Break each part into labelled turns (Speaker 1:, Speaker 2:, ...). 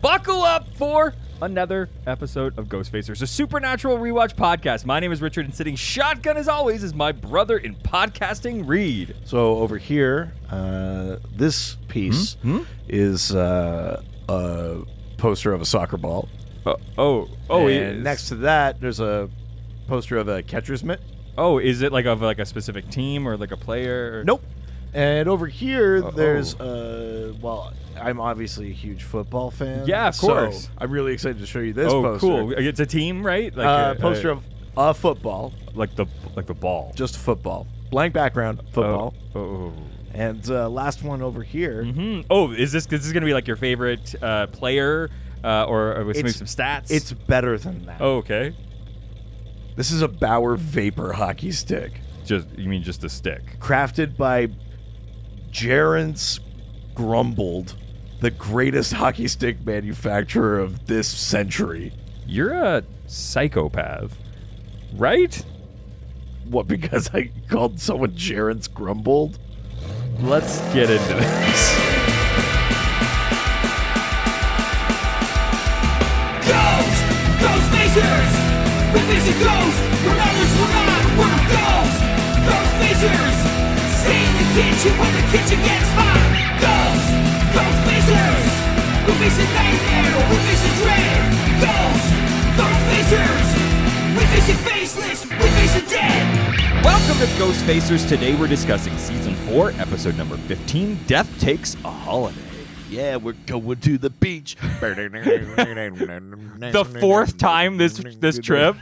Speaker 1: Buckle up for another episode of Ghost Facers, a supernatural rewatch podcast. My name is Richard, and sitting shotgun as always is my brother in podcasting, Reed.
Speaker 2: So over here, this piece is a poster of a soccer ball.
Speaker 1: And
Speaker 2: next to that, there's a poster of a catcher's mitt.
Speaker 1: Oh, is it like of like a specific team or like a player? Or?
Speaker 2: Nope. And over here, there's well, I'm obviously a huge football fan.
Speaker 1: Yeah, of course.
Speaker 2: So I'm really excited to show you this poster.
Speaker 1: Cool. It's a team, right? Like
Speaker 2: a poster of a football.
Speaker 1: Like the ball.
Speaker 2: Just football. Blank background, football.
Speaker 1: Oh.
Speaker 2: And last one over here.
Speaker 1: Mm-hmm. Oh, is this going to be like your favorite player or with maybe some stats?
Speaker 2: It's better than that.
Speaker 1: Oh, okay.
Speaker 2: This is a Bauer Vapor hockey stick.
Speaker 1: You mean just a stick?
Speaker 2: Crafted by Jarence Grumbled, the greatest hockey stick manufacturer of this century.
Speaker 1: You're a psychopath, right?
Speaker 2: What, because I called someone Jarence Grumbled?
Speaker 1: Let's get into this.
Speaker 3: Ghost Facers! We're facing ghosts! We're others, we're not, we're ghosts! Ghost Facers! Stay in the kitchen when the kitchen gets hot! Ghost Facers! We're facing nightmare, we're facing dread! Ghost Facers! We're facing faceless, we're facing dead!
Speaker 1: Welcome to Ghost Facers. Today we're discussing Season 4, Episode number 15, Death Takes a Holiday.
Speaker 2: Yeah, we're going to the beach.
Speaker 1: The fourth time this trip.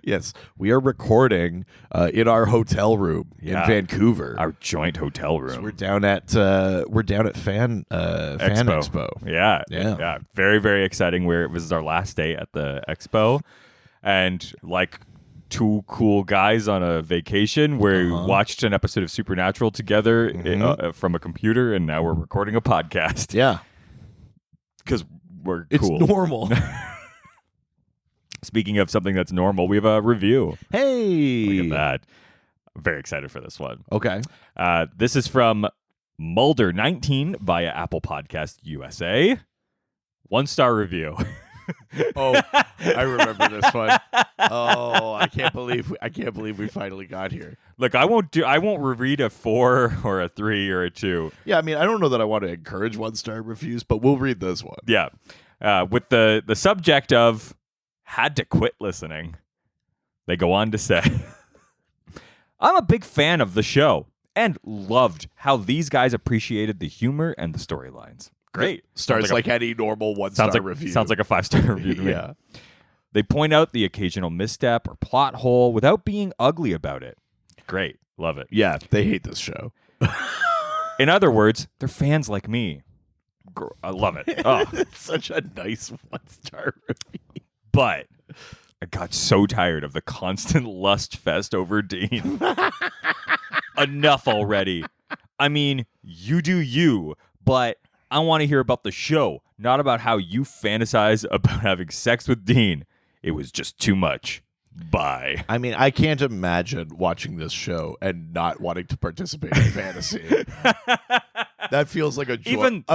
Speaker 2: Yes, we are recording in our hotel room in Vancouver.
Speaker 1: Our joint hotel room.
Speaker 2: So we're down at Fan Expo.
Speaker 1: Yeah. Very, very exciting. This is our last day at the expo, and like two cool guys on a vacation, we watched an episode of Supernatural together from a computer, and now we're recording a podcast.
Speaker 2: Yeah,
Speaker 1: because we're
Speaker 2: it's
Speaker 1: cool.
Speaker 2: normal.
Speaker 1: Speaking of something that's normal, we have a review.
Speaker 2: Hey,
Speaker 1: Look at that. I'm very excited for this one.
Speaker 2: Okay.
Speaker 1: This is from Mulder19 via Apple Podcast USA. 1-star review.
Speaker 2: Oh, I remember this one. Oh, I can't believe we finally got here.
Speaker 1: Look, I won't read a 4 or a 3 or a 2.
Speaker 2: Yeah, I mean, I don't know that I want to encourage 1-star reviews, but we'll read this one.
Speaker 1: Yeah. With the subject of had to quit listening. They go on to say, I'm a big fan of the show and loved how these guys appreciated the humor and the storylines. Great.
Speaker 2: Starts like any normal 1-star review.
Speaker 1: Sounds like a 5-star review to me.
Speaker 2: Yeah.
Speaker 1: They point out the occasional misstep or plot hole without being ugly about it. Great. Love it.
Speaker 2: Yeah, they hate this show.
Speaker 1: In other words, they're fans like me. I love it. Oh.
Speaker 2: It's such a nice 1-star review.
Speaker 1: But I got so tired of the constant lust fest over Dean. Enough already. I mean, you do you, but I want to hear about the show, not about how you fantasize about having sex with Dean. It was just too much. Bye.
Speaker 2: I mean, I can't imagine watching this show and not wanting to participate in fantasy. That feels like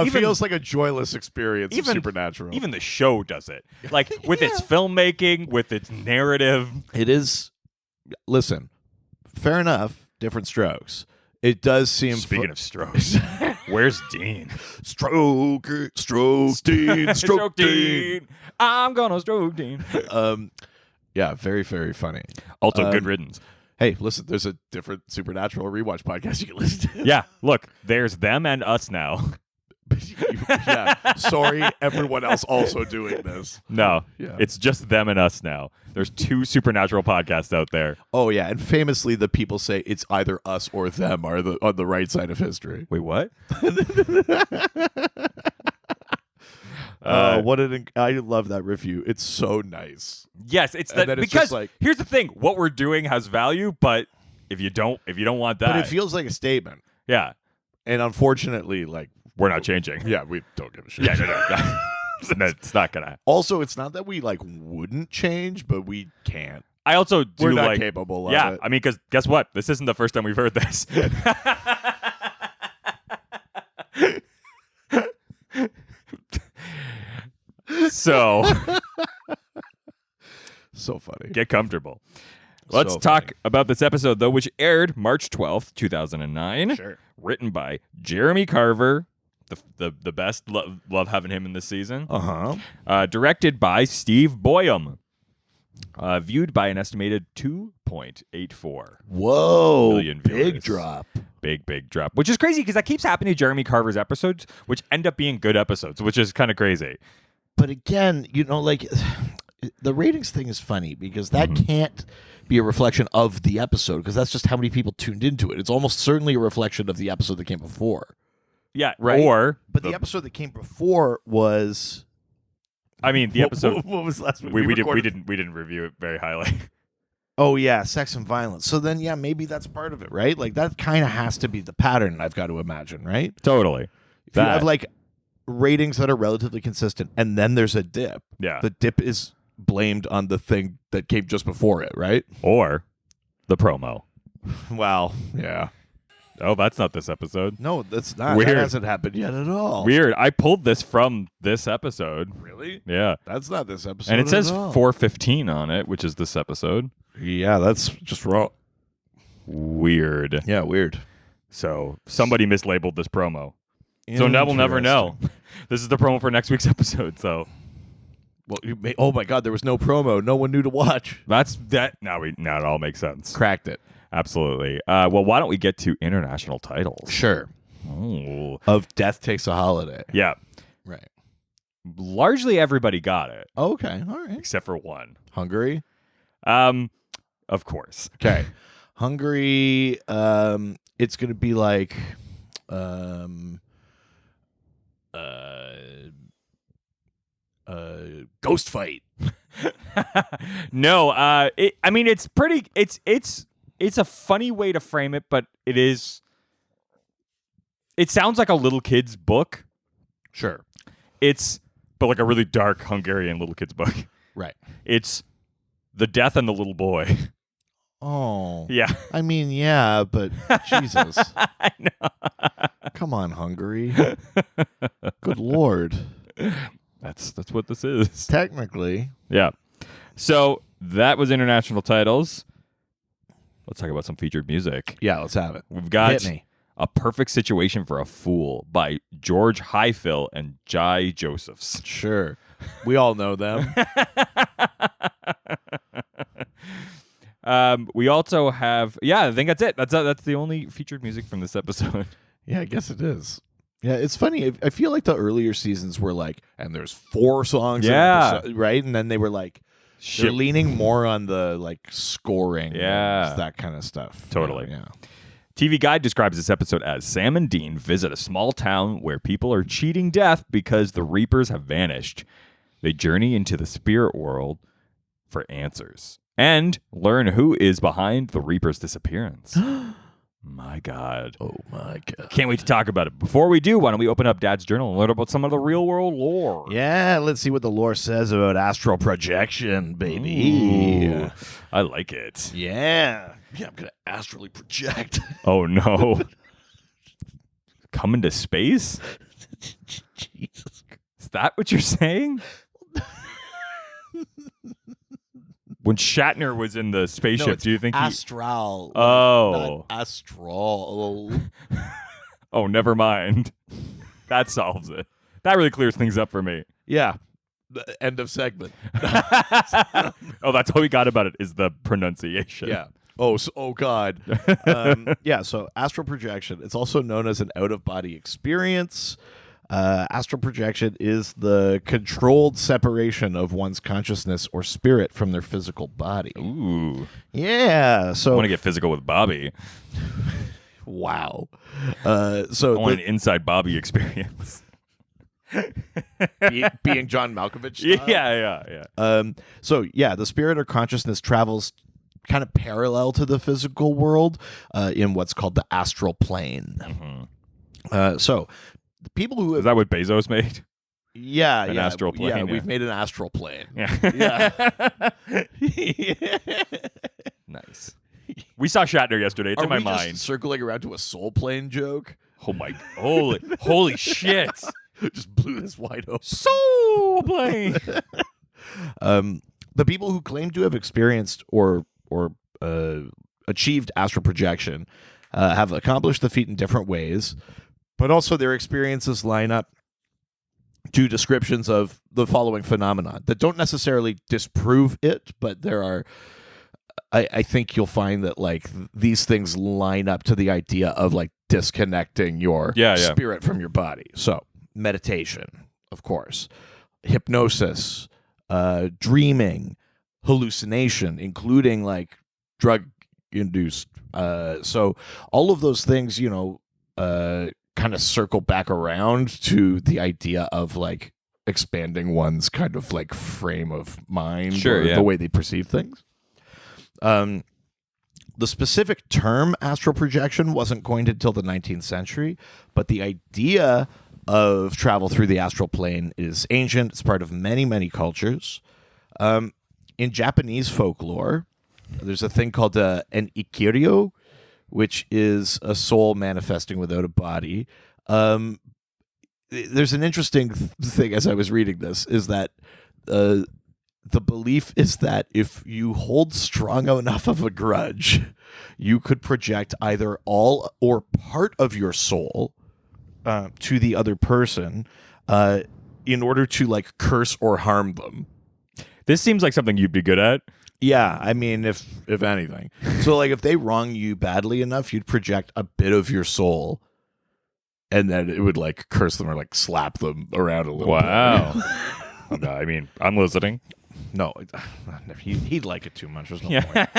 Speaker 2: feels like a joyless experience of Supernatural.
Speaker 1: Even the show does it. Like, with its filmmaking, with its narrative.
Speaker 2: It is... Listen, fair enough, different strokes. It does seem...
Speaker 1: Speaking of strokes, where's Dean?
Speaker 2: Stroke Dean, stroke Dean.
Speaker 1: I'm gonna stroke Dean.
Speaker 2: Yeah, very, very funny.
Speaker 1: Also, good riddance.
Speaker 2: Hey, listen, there's a different Supernatural rewatch podcast you can listen to.
Speaker 1: Yeah, look, there's them and us now.
Speaker 2: Yeah, sorry, everyone else also doing this.
Speaker 1: No, It's just them and us now. There's 2 Supernatural podcasts out there.
Speaker 2: Oh, yeah, and famously, the people say it's either us or them are on the right side of history.
Speaker 1: Wait, what?
Speaker 2: I love that review. It's so nice.
Speaker 1: Yes, it's that because here's the thing: what we're doing has value, but if you don't want that,
Speaker 2: but it feels like a statement.
Speaker 1: Yeah,
Speaker 2: and unfortunately, like
Speaker 1: we're not changing.
Speaker 2: Yeah, we don't give a shit.
Speaker 1: Yeah, no. It's not gonna.
Speaker 2: Also, it's not that we like wouldn't change, but we can't.
Speaker 1: I also do
Speaker 2: we're not capable of it.
Speaker 1: Yeah, I mean, because guess what? This isn't the first time we've heard this. So
Speaker 2: So funny.
Speaker 1: get comfortable. Let's
Speaker 2: So
Speaker 1: talk
Speaker 2: funny.
Speaker 1: about this episode, though, which aired March 12th, 2009.
Speaker 2: Sure.
Speaker 1: Written by Jeremy Carver, the best. Love having him in this season. Directed by Steve Boyum. Viewed by an estimated 2.84
Speaker 2: Whoa.
Speaker 1: million
Speaker 2: Big
Speaker 1: viewers.
Speaker 2: drop.
Speaker 1: Big drop. Which is crazy because that keeps happening to Jeremy Carver's episodes, which end up being good episodes, which is kind of crazy.
Speaker 2: But again, like the ratings thing is funny because that can't be a reflection of the episode because that's just how many people tuned into it. It's almost certainly a reflection of the episode that came before.
Speaker 1: Yeah,
Speaker 2: Right.
Speaker 1: Or
Speaker 2: But the episode that came before was
Speaker 1: I mean, the episode
Speaker 2: what was last week?
Speaker 1: we didn't review it very highly.
Speaker 2: Oh yeah, sex and violence. So then yeah, maybe that's part of it, right? Like that kind of has to be the pattern, I've got to imagine, right?
Speaker 1: Totally.
Speaker 2: If you have like ratings that are relatively consistent and then there's a dip.
Speaker 1: Yeah.
Speaker 2: The dip is blamed on the thing that came just before it, right?
Speaker 1: Or the promo.
Speaker 2: Wow. Yeah.
Speaker 1: Oh, that's not this episode.
Speaker 2: No, that's not.
Speaker 1: Weird.
Speaker 2: That hasn't happened yet at all.
Speaker 1: Weird. I pulled this from this episode.
Speaker 2: Really?
Speaker 1: Yeah.
Speaker 2: That's not this episode.
Speaker 1: And it says
Speaker 2: at all.
Speaker 1: 4:15 on it, which is this episode.
Speaker 2: Yeah, that's just wrong.
Speaker 1: Weird.
Speaker 2: Yeah, weird.
Speaker 1: So somebody mislabeled this promo. So now we'll never know. This is the promo for next week's episode. So,
Speaker 2: Well, oh my God, there was no promo. No one knew to watch.
Speaker 1: that's that. Now it all makes sense.
Speaker 2: Cracked it.
Speaker 1: Absolutely. Well, why don't we get to international titles?
Speaker 2: Sure.
Speaker 1: Oh.
Speaker 2: Of Death Takes a Holiday.
Speaker 1: Yeah.
Speaker 2: Right.
Speaker 1: Largely everybody got it,
Speaker 2: Okay. All right.
Speaker 1: except for one.
Speaker 2: Hungary.
Speaker 1: Of course.
Speaker 2: Okay. Hungary. It's gonna be like, ghost fight.
Speaker 1: No. I mean, it's pretty. It's a funny way to frame it, but it is. It sounds like a little kid's book.
Speaker 2: Sure.
Speaker 1: But like a really dark Hungarian little kid's book.
Speaker 2: Right.
Speaker 1: It's the death and the little boy.
Speaker 2: Oh.
Speaker 1: Yeah.
Speaker 2: I mean, yeah, but Jesus.
Speaker 1: I know.
Speaker 2: Come on, Hungary. Good Lord.
Speaker 1: That's what this is.
Speaker 2: Technically.
Speaker 1: Yeah. So that was international titles. Let's talk about some featured music.
Speaker 2: Yeah, let's have it.
Speaker 1: We've got
Speaker 2: Hit me.
Speaker 1: A Perfect Situation for a Fool by George Highfill and Jai Josephs.
Speaker 2: Sure. We all know them.
Speaker 1: We also have, I think that's it. That's the only featured music from this episode.
Speaker 2: Yeah, I guess it is. Yeah, it's funny. I feel like the earlier seasons were like, and there's 4 songs,
Speaker 1: Yeah.
Speaker 2: in episode, right? And then they were like, they're leaning more on the like scoring,
Speaker 1: Yeah.
Speaker 2: and that kind of stuff.
Speaker 1: Totally.
Speaker 2: Yeah.
Speaker 1: TV Guide describes this episode as Sam and Dean visit a small town where people are cheating death because the Reapers have vanished. They journey into the spirit world for answers and learn who is behind the Reapers' disappearance. My God.
Speaker 2: Oh my God.
Speaker 1: Can't wait to talk about it. Before we do, why don't we open up Dad's journal and learn about some of the real world lore?
Speaker 2: Yeah, let's see what the lore says about astral projection, baby.
Speaker 1: Ooh, I like it.
Speaker 2: Yeah. Yeah, I'm going to astrally project.
Speaker 1: Oh, no. Come into space?
Speaker 2: Jesus.
Speaker 1: Is that what you're saying? When Shatner was in the spaceship, do you think
Speaker 2: astral?
Speaker 1: Oh.
Speaker 2: Not astral.
Speaker 1: Oh, never mind. That solves it. That really clears things up for me.
Speaker 2: Yeah. The end of segment.
Speaker 1: Oh, that's all we got about it is the pronunciation.
Speaker 2: Yeah. Oh God. Yeah. So astral projection. It's also known as an out-of-body experience. Astral projection is the controlled separation of one's consciousness or spirit from their physical body.
Speaker 1: Ooh.
Speaker 2: Yeah.
Speaker 1: I
Speaker 2: So
Speaker 1: want to get physical with Bobby.
Speaker 2: wow.
Speaker 1: I
Speaker 2: So
Speaker 1: want an inside Bobby experience.
Speaker 2: being John Malkovich. Style.
Speaker 1: Yeah.
Speaker 2: So yeah, the spirit or consciousness travels kind of parallel to the physical world in what's called the astral plane.
Speaker 1: Mm-hmm.
Speaker 2: So the people who
Speaker 1: Is
Speaker 2: have
Speaker 1: that what Bezos made?
Speaker 2: an
Speaker 1: astral plane,
Speaker 2: Yeah,
Speaker 1: yeah.
Speaker 2: we've made an astral plane.
Speaker 1: Yeah. Nice. We saw Shatner yesterday. It's
Speaker 2: Are
Speaker 1: in my
Speaker 2: we
Speaker 1: mind.
Speaker 2: just circling around to a soul plane joke?
Speaker 1: Oh my! Holy shit!
Speaker 2: Just blew this wide open.
Speaker 1: Soul plane.
Speaker 2: The people who claim to have experienced or achieved astral projection have accomplished the feat in different ways, but also their experiences line up to descriptions of the following phenomenon that don't necessarily disprove it, but there are. I think you'll find that like these things line up to the idea of like disconnecting your spirit from your body. So meditation, of course, hypnosis, dreaming, hallucination, including like drug induced. So all of those things, kind of circle back around to the idea of like expanding one's kind of like frame of mind, the way they perceive things. The specific term astral projection wasn't coined until the 19th century, but the idea of travel through the astral plane is ancient. It's part of many, many cultures. In Japanese folklore, there's a thing called an ikiryo, which is a soul manifesting without a body. There's an interesting thing as I was reading this, is that the belief is that if you hold strong enough of a grudge, you could project either all or part of your soul to the other person in order to like curse or harm them.
Speaker 1: This seems like something you'd be good at.
Speaker 2: Yeah, I mean, if anything. So like if they wrong you badly enough, you'd project a bit of your soul and then it would like curse them or like slap them around a little bit.
Speaker 1: Wow. I mean, I'm listening.
Speaker 2: No, he'd like it too much. There's no point.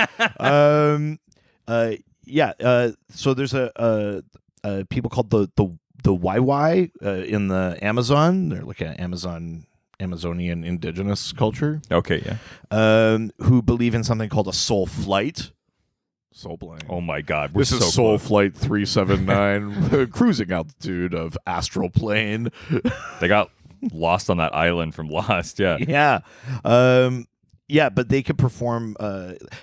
Speaker 2: So there's a people called the YY in the Amazon. They're like an Amazonian indigenous culture.
Speaker 1: Okay, yeah.
Speaker 2: Who believe in something called a soul flight. Soul plane.
Speaker 1: Oh my God,
Speaker 2: this is Soul Flight 379, cruising altitude of astral plane.
Speaker 1: They got lost on that island from Lost, yeah.
Speaker 2: Yeah, but they can perform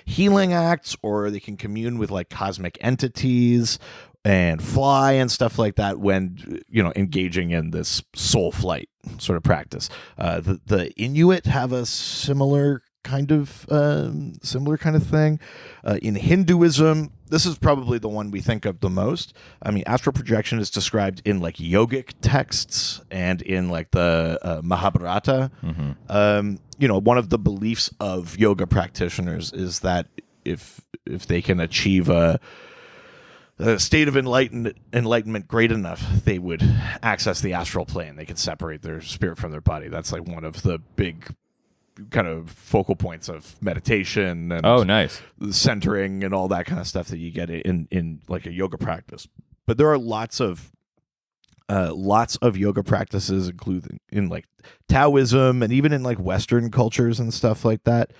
Speaker 2: healing acts, or they can commune with like cosmic entities and fly and stuff like that when engaging in this soul flight sort of practice. The Inuit have a similar kind of thing. In Hinduism, this is probably the one we think of the most. I mean, astral projection is described in like yogic texts and in like the Mahabharata.
Speaker 1: Mm-hmm.
Speaker 2: One of the beliefs of yoga practitioners is that if they can achieve a state of enlightenment great enough, they would access the astral plane. They could separate their spirit from their body. That's like one of the big kind of focal points of meditation and
Speaker 1: nice
Speaker 2: centering and all that kind of stuff that you get in like a yoga practice. But there are lots of yoga practices, including in like Taoism and even in like Western cultures and stuff like that.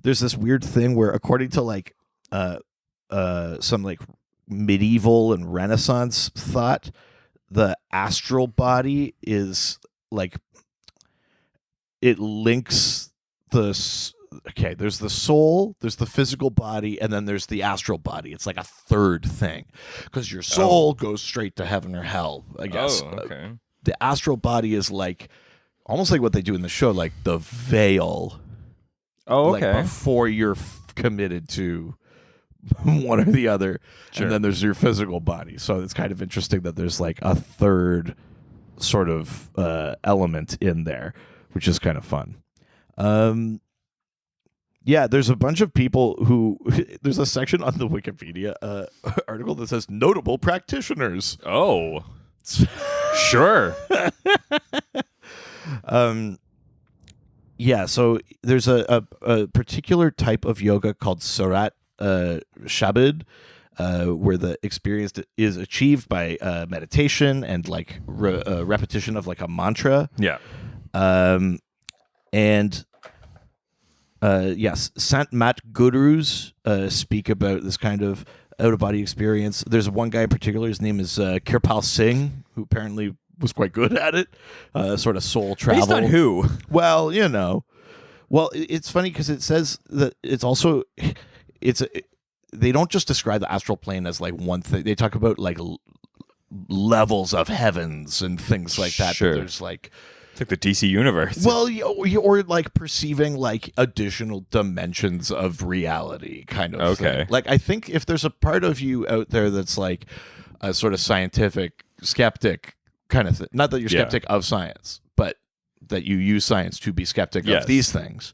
Speaker 2: There's this weird thing where, according to like some like medieval and Renaissance thought, the astral body is like, it links there's the soul, there's the physical body, and then there's the astral body. It's like a third thing, because your soul goes straight to heaven or hell, I guess.
Speaker 1: Okay.
Speaker 2: The astral body is like almost like what they do in the show, like the veil.
Speaker 1: Okay.
Speaker 2: Like before you're committed to one or the other,
Speaker 1: Sure.
Speaker 2: And then there's your physical body. So it's kind of interesting that there's like a third sort of element in there, which is kind of fun. There's a bunch of people who there's a section on the Wikipedia article that says notable practitioners.
Speaker 1: Oh, sure.
Speaker 2: So there's a particular type of yoga called Surat Shabad, where the experience is achieved by meditation and like repetition of like a mantra.
Speaker 1: Yeah.
Speaker 2: Yes, Sant Mat gurus speak about this kind of out-of-body experience. There's one guy in particular, his name is Kirpal Singh, who apparently was quite good at it, sort of soul travel.
Speaker 1: Based on who?
Speaker 2: Well, it's funny because it says that it's also, they don't just describe the astral plane as like one thing. They talk about like levels of heavens and things like that.
Speaker 1: Sure.
Speaker 2: That there's like,
Speaker 1: It's like the DC universe.
Speaker 2: well, or like perceiving like additional dimensions of reality kind of
Speaker 1: Okay.
Speaker 2: thing. Like, I think if there's a part of you out there that's like a sort of scientific skeptic kind of thing, not that you're skeptic of science, but that you use science to be skeptic
Speaker 1: Yes.
Speaker 2: of these things.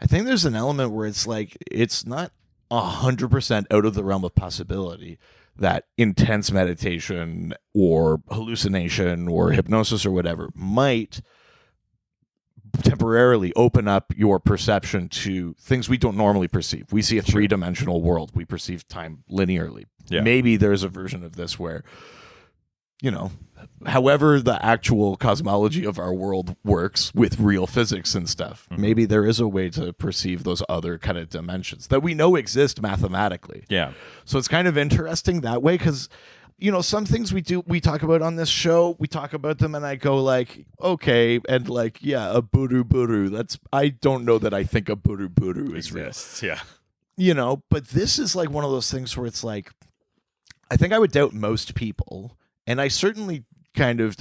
Speaker 2: I think there's an element where it's like, it's not 100% out of the realm of possibility that intense meditation or hallucination or hypnosis or whatever might temporarily open up your perception to things we don't normally perceive. We see a three-dimensional world. We perceive time linearly.
Speaker 1: Yeah.
Speaker 2: Maybe there's a version of this where, you know, however the actual cosmology of our world works with real physics and stuff, maybe there is a way to perceive those other kind of dimensions that we know exist mathematically.
Speaker 1: Yeah.
Speaker 2: So it's kind of interesting that way because, you know, some things we talk about on this show, we talk about them and I go like, okay, and like, yeah, a buru. I don't know that I think a buru is real.
Speaker 1: Exists. Yeah.
Speaker 2: You know, but this is like one of those things where it's like, I think I would doubt most people. And I certainly kind of,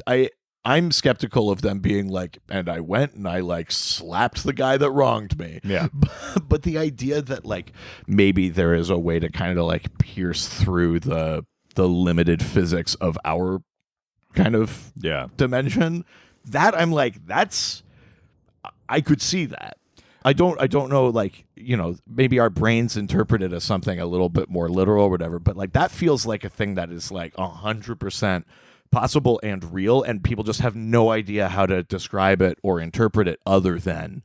Speaker 2: I'm skeptical of them being like, and I went and I like slapped the guy that wronged me.
Speaker 1: Yeah.
Speaker 2: But the idea that like maybe there is a way to kind of like pierce through the limited physics of our kind of
Speaker 1: Yeah.
Speaker 2: dimension, that I'm like, I could see that. I don't know, like, you know, maybe our brains interpret it as something a little bit more literal or whatever, but like that feels like a thing that is like 100% possible and real, and people just have no idea how to describe it or interpret it other than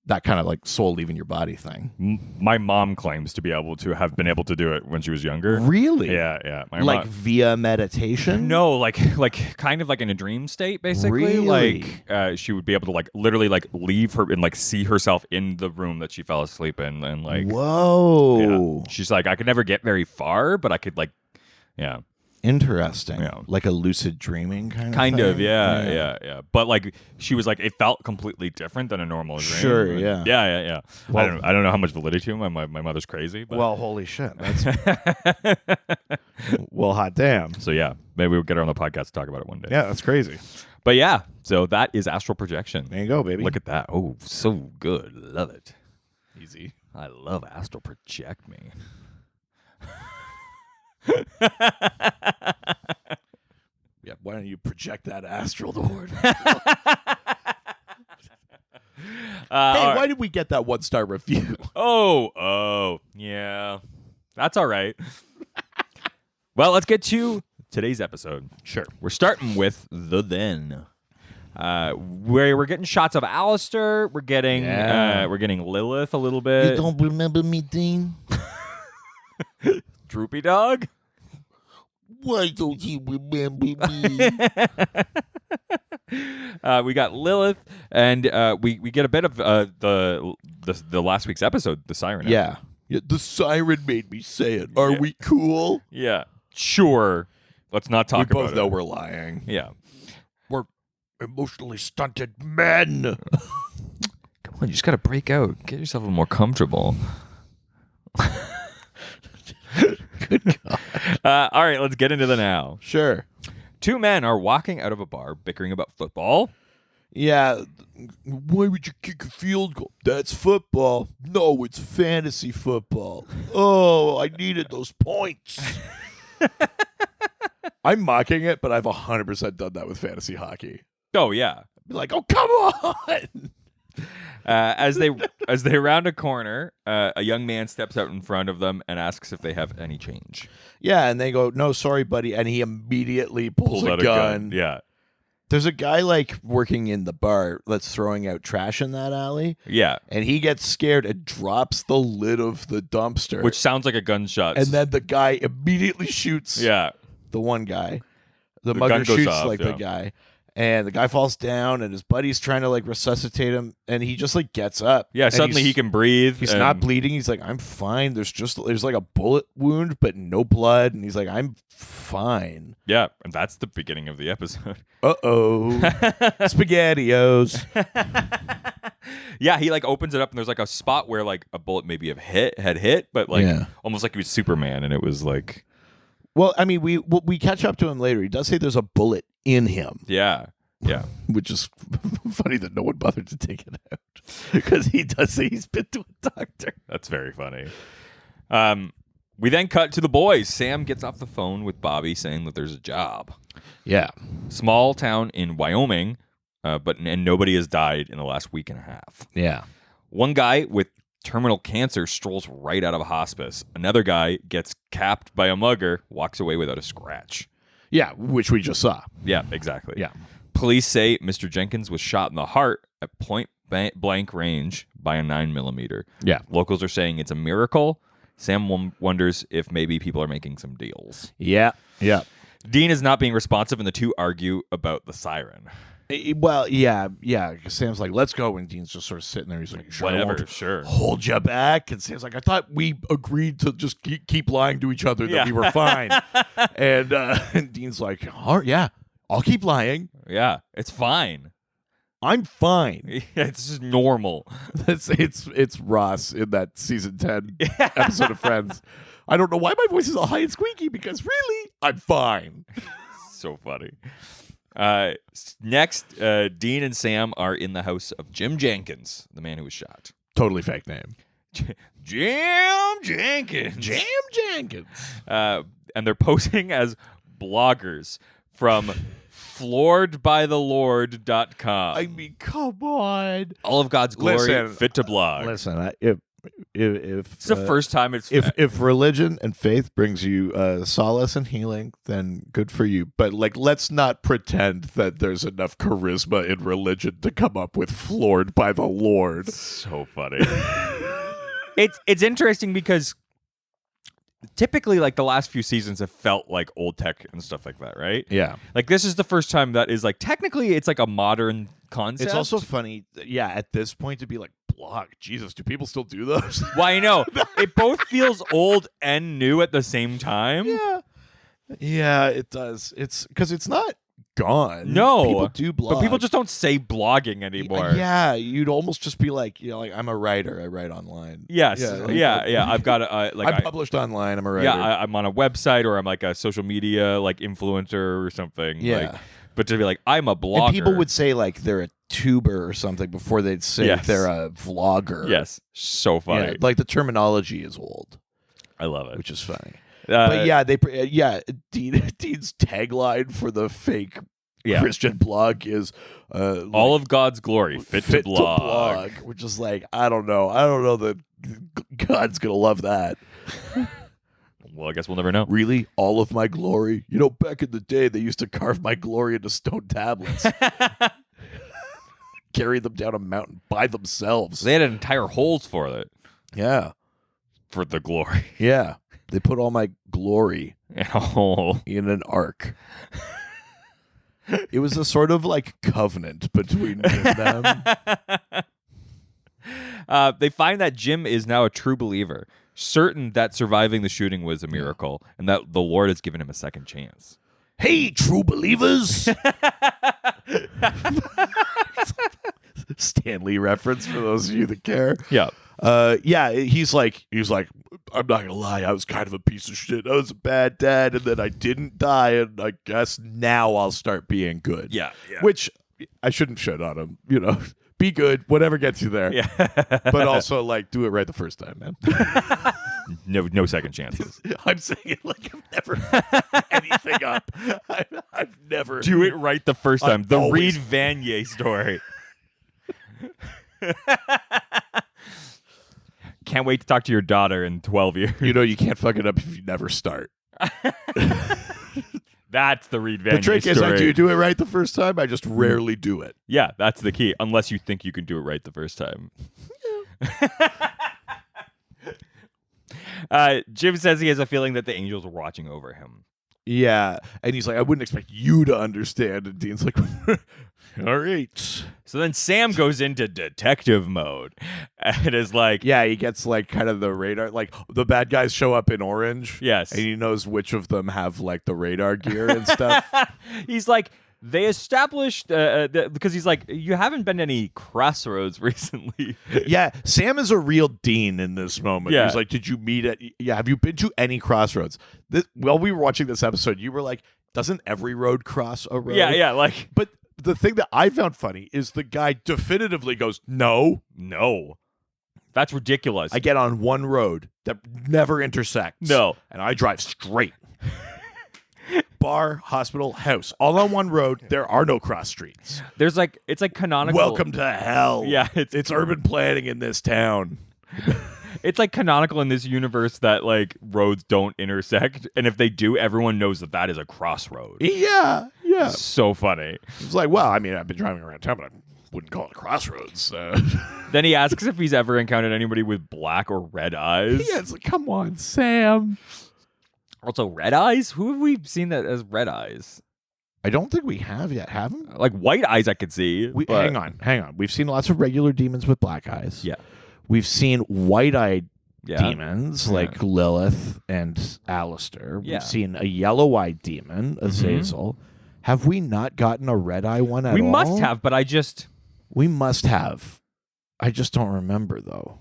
Speaker 2: that kind of like soul leaving your body thing.
Speaker 1: My mom claims to be able to have been able to do it when she was younger.
Speaker 2: Really?
Speaker 1: Yeah. My
Speaker 2: Like
Speaker 1: mom,
Speaker 2: via meditation?
Speaker 1: no, like kind of like in a dream state, basically.
Speaker 2: Really?
Speaker 1: Like she would be able to like literally like leave her and like see herself in the room that she fell asleep in, and like
Speaker 2: Whoa.
Speaker 1: yeah. She's like, I could never get very far, but I could like, yeah.
Speaker 2: Interesting.
Speaker 1: Yeah.
Speaker 2: Like a lucid dreaming kind of
Speaker 1: Kind
Speaker 2: thing?
Speaker 1: of, yeah. But like, she was like, it felt completely different than a normal dream.
Speaker 2: Sure, yeah.
Speaker 1: Yeah.
Speaker 2: Well-
Speaker 1: I don't know how much validity to it. My mother's crazy. But.
Speaker 2: Well, holy shit. That's well, hot damn.
Speaker 1: So yeah, maybe we'll get her on the podcast to talk about it one day.
Speaker 2: Yeah, that's crazy.
Speaker 1: But yeah, so that is astral projection.
Speaker 2: There you go, baby.
Speaker 1: Look at that. Oh, so good. Love it.
Speaker 2: easy.
Speaker 1: I love astral project me.
Speaker 2: Yeah, why don't you project that astral toward? Hey, why did we get that 1-star review?
Speaker 1: Oh, yeah. That's all right. Well, let's get to today's episode.
Speaker 2: Sure.
Speaker 1: We're starting with the then. Where we're getting shots of Alastair. We're getting Lilith a little bit.
Speaker 2: You don't remember me, Dean?
Speaker 1: Droopy Dog.
Speaker 2: Why don't you remember me?
Speaker 1: We got Lilith, and we get a bit of the last week's episode, the siren.
Speaker 2: Yeah. The siren made me say it. Are
Speaker 1: Yeah.
Speaker 2: we cool?
Speaker 1: Yeah. Sure. Let's not talk
Speaker 2: We both
Speaker 1: about
Speaker 2: know
Speaker 1: it.
Speaker 2: we're lying.
Speaker 1: Yeah.
Speaker 2: We're emotionally stunted men.
Speaker 1: Come on, you just got to break out. Get yourself a little more comfortable.
Speaker 2: Good God.
Speaker 1: All right, let's get into the now.
Speaker 2: Sure.
Speaker 1: Two men are walking out of a bar bickering about football.
Speaker 2: Yeah. Why would you kick a field goal? That's football. No, it's fantasy football. Oh, I needed those points. I'm mocking it, but I've 100% done that with fantasy hockey.
Speaker 1: Oh, yeah.
Speaker 2: Be like, oh, come on.
Speaker 1: As they round a corner, a young man steps out in front of them and asks if they have any change.
Speaker 2: Yeah, and they go, no, sorry, buddy. And he immediately pulls a
Speaker 1: out
Speaker 2: gun.
Speaker 1: Yeah.
Speaker 2: There's a guy like working in the bar that's throwing out trash in that alley.
Speaker 1: Yeah.
Speaker 2: And he gets scared and drops the lid of the dumpster.
Speaker 1: Which sounds like a gunshot.
Speaker 2: And then the guy immediately shoots
Speaker 1: yeah.
Speaker 2: the one guy. The
Speaker 1: The
Speaker 2: mugger
Speaker 1: gun goes
Speaker 2: shoots
Speaker 1: off,
Speaker 2: like
Speaker 1: yeah.
Speaker 2: the guy. And the guy falls down and his buddy's trying to like resuscitate him. And he just like gets up.
Speaker 1: Yeah,
Speaker 2: And
Speaker 1: suddenly he can breathe.
Speaker 2: He's
Speaker 1: and-
Speaker 2: not bleeding. He's like, I'm fine. There's like a bullet wound, but no blood. And he's like, I'm fine.
Speaker 1: Yeah, and that's the beginning of the episode.
Speaker 2: Uh-oh. SpaghettiOs.
Speaker 1: Yeah, he like opens it up and there's like a spot where like a bullet maybe had hit, but like
Speaker 2: Yeah.
Speaker 1: almost like he was Superman, and it was like
Speaker 2: Well, I mean, we catch up to him later. He does say there's a bullet in him,
Speaker 1: Yeah. Yeah.
Speaker 2: which is funny that no one bothered to take it out because he does say he's been to a doctor.
Speaker 1: That's very funny. We then cut to the boys. Sam gets off the phone with Bobby saying that there's a job.
Speaker 2: Yeah.
Speaker 1: Small town in Wyoming, and nobody has died in the last week and a half.
Speaker 2: Yeah.
Speaker 1: One guy with terminal cancer strolls right out of a hospice. Another guy gets capped by a mugger, walks away without a scratch.
Speaker 2: Yeah, which we just saw.
Speaker 1: Yeah, exactly.
Speaker 2: Yeah.
Speaker 1: Police say Mr. Jenkins was shot in the heart at point blank range by a 9mm.
Speaker 2: Yeah.
Speaker 1: Locals are saying it's a miracle. Sam wonders if maybe people are making some deals.
Speaker 2: Yeah. Yeah.
Speaker 1: Dean is not being responsive, and the two argue about the siren.
Speaker 2: Well, yeah. 'Cause Sam's like, let's go. And Dean's just sort of sitting there. He's like, sure, I
Speaker 1: Whatever,
Speaker 2: won't
Speaker 1: sure.
Speaker 2: hold you back. And Sam's like, I thought we agreed to just keep lying to each other that
Speaker 1: Yeah.
Speaker 2: we were fine. and Dean's like, oh, yeah, I'll keep lying.
Speaker 1: Yeah, it's fine.
Speaker 2: I'm fine.
Speaker 1: It's just normal.
Speaker 2: It's Ross in that season 10 episode of Friends. I don't know why my voice is all high and squeaky because really, I'm fine.
Speaker 1: So funny. Next, Dean and Sam are in the house of Jim Jenkins, the man who was shot.
Speaker 2: Totally fake name.
Speaker 1: Jim Jenkins.
Speaker 2: Jam Jenkins.
Speaker 1: And they're posing as bloggers from flooredbythelord.com.
Speaker 2: I mean, come on.
Speaker 1: All of God's glory
Speaker 2: Listen,
Speaker 1: fit to blog.
Speaker 2: Listen, if
Speaker 1: It's the first time it's
Speaker 2: if religion and faith brings you solace and healing, then good for you. But like, let's not pretend that there's enough charisma in religion to come up with "floored by the Lord."
Speaker 1: so funny. It's interesting because typically, like, the last few seasons have felt like old tech and stuff like that, right?
Speaker 2: Yeah,
Speaker 1: Like, this is the first time that is like technically it's like a modern concept.
Speaker 2: it's also funny. Yeah, at this point to be like, blog. Jesus, do people still do those?
Speaker 1: Well, I know it both feels old and new at the same time.
Speaker 2: Yeah, it does. It's because it's not gone.
Speaker 1: No,
Speaker 2: people do blog,
Speaker 1: but people just don't say blogging anymore.
Speaker 2: Yeah, you'd almost just be like, like I'm a writer. I write online.
Speaker 1: Yes.
Speaker 2: Yeah,
Speaker 1: Yeah. I've got a
Speaker 2: I'm published online. I'm a writer.
Speaker 1: Yeah, I'm on a website or I'm like a social media like influencer or something.
Speaker 2: Yeah.
Speaker 1: Like, but to be like, I'm a blogger.
Speaker 2: And people would say like they're a tuber or something before they'd say
Speaker 1: Yes.
Speaker 2: they're a vlogger.
Speaker 1: Yes. So funny.
Speaker 2: Yeah, like the terminology is old,
Speaker 1: I love it.
Speaker 2: which is funny. But yeah, Dean's tagline for the fake Christian blog is
Speaker 1: all of God's glory fit to blog.
Speaker 2: which is like, I don't know that God's gonna love that.
Speaker 1: Well, I guess we'll never know.
Speaker 2: Really, all of my glory. Back in the day, they used to carve my glory into stone tablets, carry them down a mountain by themselves.
Speaker 1: They had entire holes for it,
Speaker 2: Yeah,
Speaker 1: for the glory.
Speaker 2: yeah. They put all my glory
Speaker 1: Oh.
Speaker 2: in an ark. It was a sort of like covenant between me and them.
Speaker 1: They find that Jim is now a true believer, certain that surviving the shooting was a miracle, and that the Lord has given him a second chance.
Speaker 2: Hey, true believers! Stanley reference for those of you that care.
Speaker 1: Yeah.
Speaker 2: He's like, I'm not gonna lie, I was kind of a piece of shit. I was a bad dad, and then I didn't die, and I guess now I'll start being good.
Speaker 1: Yeah.
Speaker 2: Which I shouldn't shit on him, Be good, whatever gets you there.
Speaker 1: Yeah.
Speaker 2: But also, like, do it right the first time, man.
Speaker 1: No second chances.
Speaker 2: I'm saying it like I've never fucked anything up. I've never.
Speaker 1: Do it right the first time.
Speaker 2: I've
Speaker 1: The
Speaker 2: always-
Speaker 1: Reed Vanier story. Can't wait to talk to your daughter in 12 years.
Speaker 2: You can't fuck it up if you never start.
Speaker 1: That's the Reed Vanier
Speaker 2: The trick is,
Speaker 1: story.
Speaker 2: I do it right the first time. I just rarely do it.
Speaker 1: Yeah, that's the key. Unless you think you can do it right the first time. Jim says he has a feeling that the angels are watching over him.
Speaker 2: Yeah, and he's like, I wouldn't expect you to understand. And Dean's like, all right.
Speaker 1: So then Sam goes into detective mode and is like,
Speaker 2: Yeah, he gets like kind of the radar. Like the bad guys show up in orange.
Speaker 1: Yes.
Speaker 2: And he knows which of them have like the radar gear and stuff.
Speaker 1: he's like, They established because he's like, you haven't been to any crossroads recently.
Speaker 2: Yeah, Sam is a real Dean in this moment.
Speaker 1: Yeah.
Speaker 2: He's like, did you meet at? Yeah, have you been to any crossroads? While we were watching this episode, you were like, doesn't every road cross a road?
Speaker 1: Yeah, like
Speaker 2: But the thing that I found funny is the guy definitively goes, no,
Speaker 1: that's ridiculous.
Speaker 2: I get on one road that never intersects.
Speaker 1: No.
Speaker 2: And I drive straight. Bar, hospital, house, all on one road. There are no cross streets.
Speaker 1: There's like, it's like canonical.
Speaker 2: Welcome to hell.
Speaker 1: Yeah,
Speaker 2: it's urban planning in this town.
Speaker 1: It's like canonical in this universe that like roads don't intersect, and if they do, everyone knows that that is a crossroad.
Speaker 2: Yeah.
Speaker 1: So funny.
Speaker 2: It's like, well, I mean, I've been driving around town, but I wouldn't call it a crossroads.
Speaker 1: Then he asks if he's ever encountered anybody with black or red eyes.
Speaker 2: Yeah, it's like, come on, Sam.
Speaker 1: Also, red eyes? Who have we seen that as red eyes?
Speaker 2: I don't think we have yet, have we?
Speaker 1: Like white eyes I could see. But...
Speaker 2: Hang on. We've seen lots of regular demons with black eyes.
Speaker 1: Yeah.
Speaker 2: We've seen white-eyed
Speaker 1: Yeah.
Speaker 2: demons like Lilith and Alastair.
Speaker 1: Yeah.
Speaker 2: We've seen a yellow-eyed demon, Azazel. Have we not gotten a red-eye one at all?
Speaker 1: We must have, but
Speaker 2: We must have. I just don't remember, though.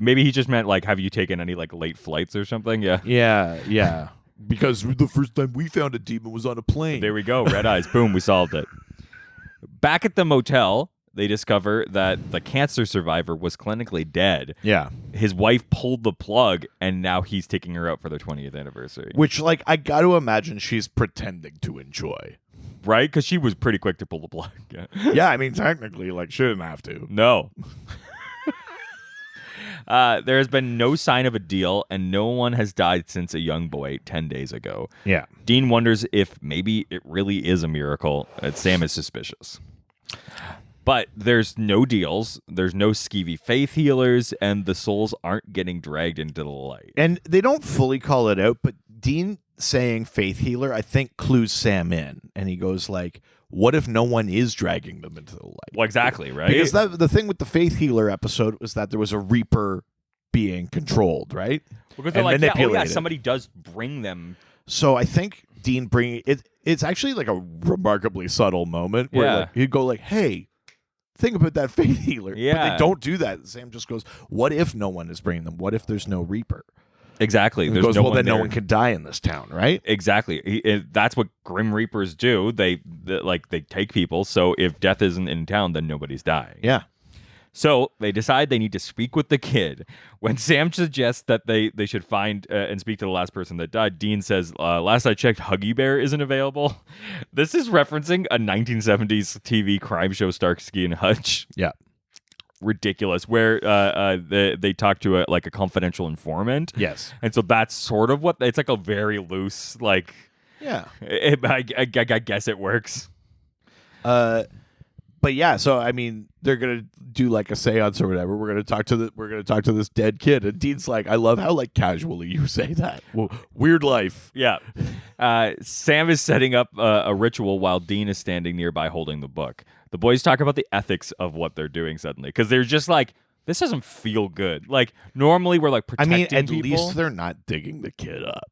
Speaker 1: Maybe he just meant like, have you taken any like late flights or something? Yeah.
Speaker 2: Yeah. Because the first time we found a demon was on a plane.
Speaker 1: There we go. Red eyes. Boom. We solved it. Back at the motel, they discover that the cancer survivor was clinically dead.
Speaker 2: Yeah.
Speaker 1: His wife pulled the plug, and now he's taking her out for their 20th anniversary.
Speaker 2: Which, like, I got to imagine she's pretending to enjoy.
Speaker 1: Right? Because she was pretty quick to pull the plug. Yeah.
Speaker 2: Yeah, I mean, technically, like, she didn't have to.
Speaker 1: No. There has been no sign of a deal, and no one has died since a young boy 10 days ago.
Speaker 2: Yeah.
Speaker 1: Dean wonders if maybe it really is a miracle, and Sam is suspicious. But there's no deals, there's no skeevy faith healers, and the souls aren't getting dragged into the light.
Speaker 2: And they don't fully call it out, but Dean saying faith healer, I think, clues Sam in. And he goes like, what if no one is dragging them into the light?
Speaker 1: Well, exactly, right?
Speaker 2: Because the thing with the faith healer episode was that there was a reaper being controlled, right?
Speaker 1: Because they're like, yeah, somebody does bring them.
Speaker 2: So I think Dean bringing it. It's actually like a remarkably subtle moment where like, he'd go like, hey, think about that faith healer.
Speaker 1: Yeah.
Speaker 2: But they don't do that. Sam just goes, what if no one is bringing them? What if there's no reaper?
Speaker 1: Exactly.
Speaker 2: And
Speaker 1: There's
Speaker 2: goes,
Speaker 1: no
Speaker 2: well,
Speaker 1: one
Speaker 2: then
Speaker 1: there.
Speaker 2: no one can die in this town, right?
Speaker 1: Exactly. That's what Grim Reapers do. They take people. So if death isn't in town, then nobody's dying.
Speaker 2: Yeah.
Speaker 1: So they decide they need to speak with the kid. When Sam suggests that they should find and speak to the last person that died, Dean says, last I checked, Huggy Bear isn't available. This is referencing a 1970s TV crime show, Starsky and Hutch.
Speaker 2: Yeah.
Speaker 1: Ridiculous, where they talk to a confidential informant.
Speaker 2: Yes.
Speaker 1: And so that's sort of what, it's like a very loose, like,
Speaker 2: Yeah.
Speaker 1: I guess it works.
Speaker 2: But yeah, so I mean, they're gonna do like a seance or whatever. We're gonna talk to this dead kid, and Dean's like, I love how like casually you say that. Well, weird life.
Speaker 1: Yeah. Sam is setting up a ritual while Dean is standing nearby holding the book. The boys talk about the ethics of what they're doing suddenly, because they're just like, this doesn't feel good. Like normally we're like protecting
Speaker 2: at
Speaker 1: people.
Speaker 2: least they're not digging the kid up.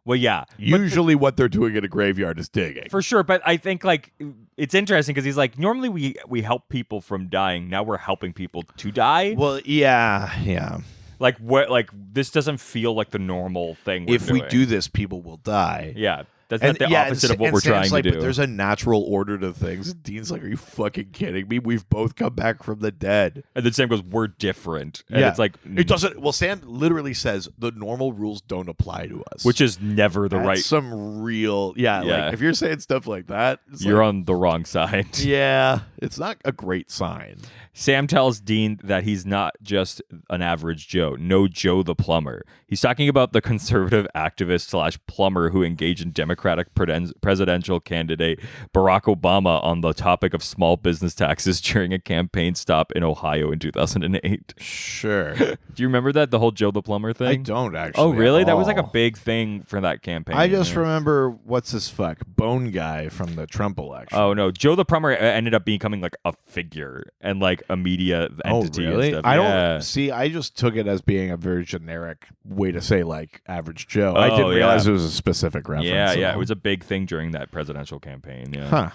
Speaker 1: Well, yeah.
Speaker 2: Usually what they're doing in a graveyard is digging.
Speaker 1: For sure, but I think like it's interesting because he's like, normally we help people from dying. Now we're helping people to die.
Speaker 2: Well, yeah.
Speaker 1: Like what? Like this doesn't feel like the normal thing.
Speaker 2: If we do this, people will die.
Speaker 1: Yeah, that's not the opposite of what we're trying to do.
Speaker 2: But there's a natural order to things. And Dean's like, are you fucking kidding me? We've both come back from the dead.
Speaker 1: And then Sam goes, we're different. And
Speaker 2: yeah.
Speaker 1: it's like
Speaker 2: it doesn't. Well, Sam literally says the normal rules don't apply to us,
Speaker 1: which is never the
Speaker 2: That's
Speaker 1: right.
Speaker 2: some real Like if you're saying stuff like that,
Speaker 1: you're on the wrong side.
Speaker 2: Yeah, it's not a great sign.
Speaker 1: Sam tells Dean that he's not just an average Joe. No Joe the plumber. He's talking about the conservative activist / plumber who engaged in Democratic presidential candidate Barack Obama on the topic of small business taxes during a campaign stop in Ohio in 2008.
Speaker 2: Sure.
Speaker 1: Do you remember that? The whole Joe the plumber thing?
Speaker 2: I don't actually.
Speaker 1: Oh, really?
Speaker 2: at
Speaker 1: That was like a
Speaker 2: all.
Speaker 1: big thing for that campaign.
Speaker 2: I just remember what's his Bone Guy from the Trump election.
Speaker 1: Oh, no. Joe the plumber ended up becoming like a figure and like a media entity.
Speaker 2: Oh, really?
Speaker 1: And stuff.
Speaker 2: I
Speaker 1: Yeah.
Speaker 2: don't see. I just took it as being a very generic way to say like average Joe. I
Speaker 1: Oh,
Speaker 2: didn't realize
Speaker 1: yeah.
Speaker 2: it was a specific reference.
Speaker 1: Yeah. Yeah, it was a big thing during that presidential campaign. Yeah.
Speaker 2: Huh.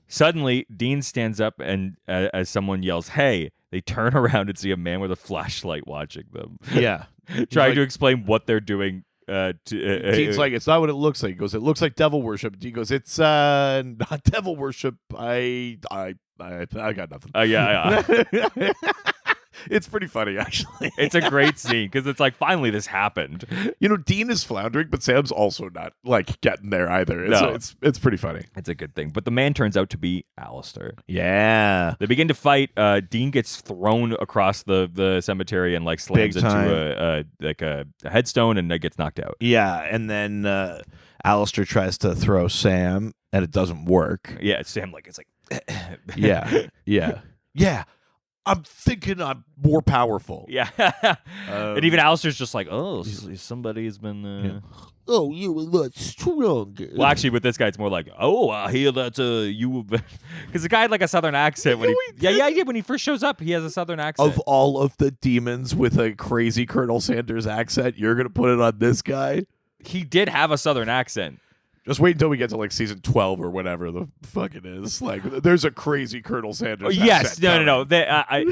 Speaker 1: Suddenly, Dean stands up and as someone yells, "Hey!" They turn around and see a man with a flashlight watching them.
Speaker 2: Yeah.
Speaker 1: Trying
Speaker 2: like-
Speaker 1: to explain what they're doing.
Speaker 2: Dean's like, it's not what it looks like. He goes, it looks like devil worship. Dean goes, it's not devil worship. I got nothing.
Speaker 1: Yeah.
Speaker 2: It's pretty funny, actually.
Speaker 1: It's a great scene because it's like, finally this happened.
Speaker 2: You know, Dean is floundering, but Sam's also not like getting there either. It's pretty funny.
Speaker 1: It's a good thing. But the man turns out to be Alastair.
Speaker 2: Yeah.
Speaker 1: They begin to fight. Dean gets thrown across the cemetery and like slams
Speaker 2: Big time.
Speaker 1: into a headstone and gets knocked out.
Speaker 2: Yeah, and then Alastair tries to throw Sam, and it doesn't work.
Speaker 1: Yeah, Sam it's like
Speaker 2: Yeah. I'm thinking I'm more powerful.
Speaker 1: yeah. And even Alistair's just like, oh, somebody's been.
Speaker 2: Oh, you're a lot stronger.
Speaker 1: Well, actually, with this guy, it's more like, oh, I hear that you, because the guy had like a southern accent when when he first shows up, he has a southern accent.
Speaker 2: Of all of the demons with a crazy Colonel Sanders accent, you're gonna put it on this guy?
Speaker 1: He did have a southern accent.
Speaker 2: Just wait until we get to like season 12 or whatever the fuck it is. Like, there's a crazy Colonel Sanders.
Speaker 1: Yes,
Speaker 2: accent
Speaker 1: no.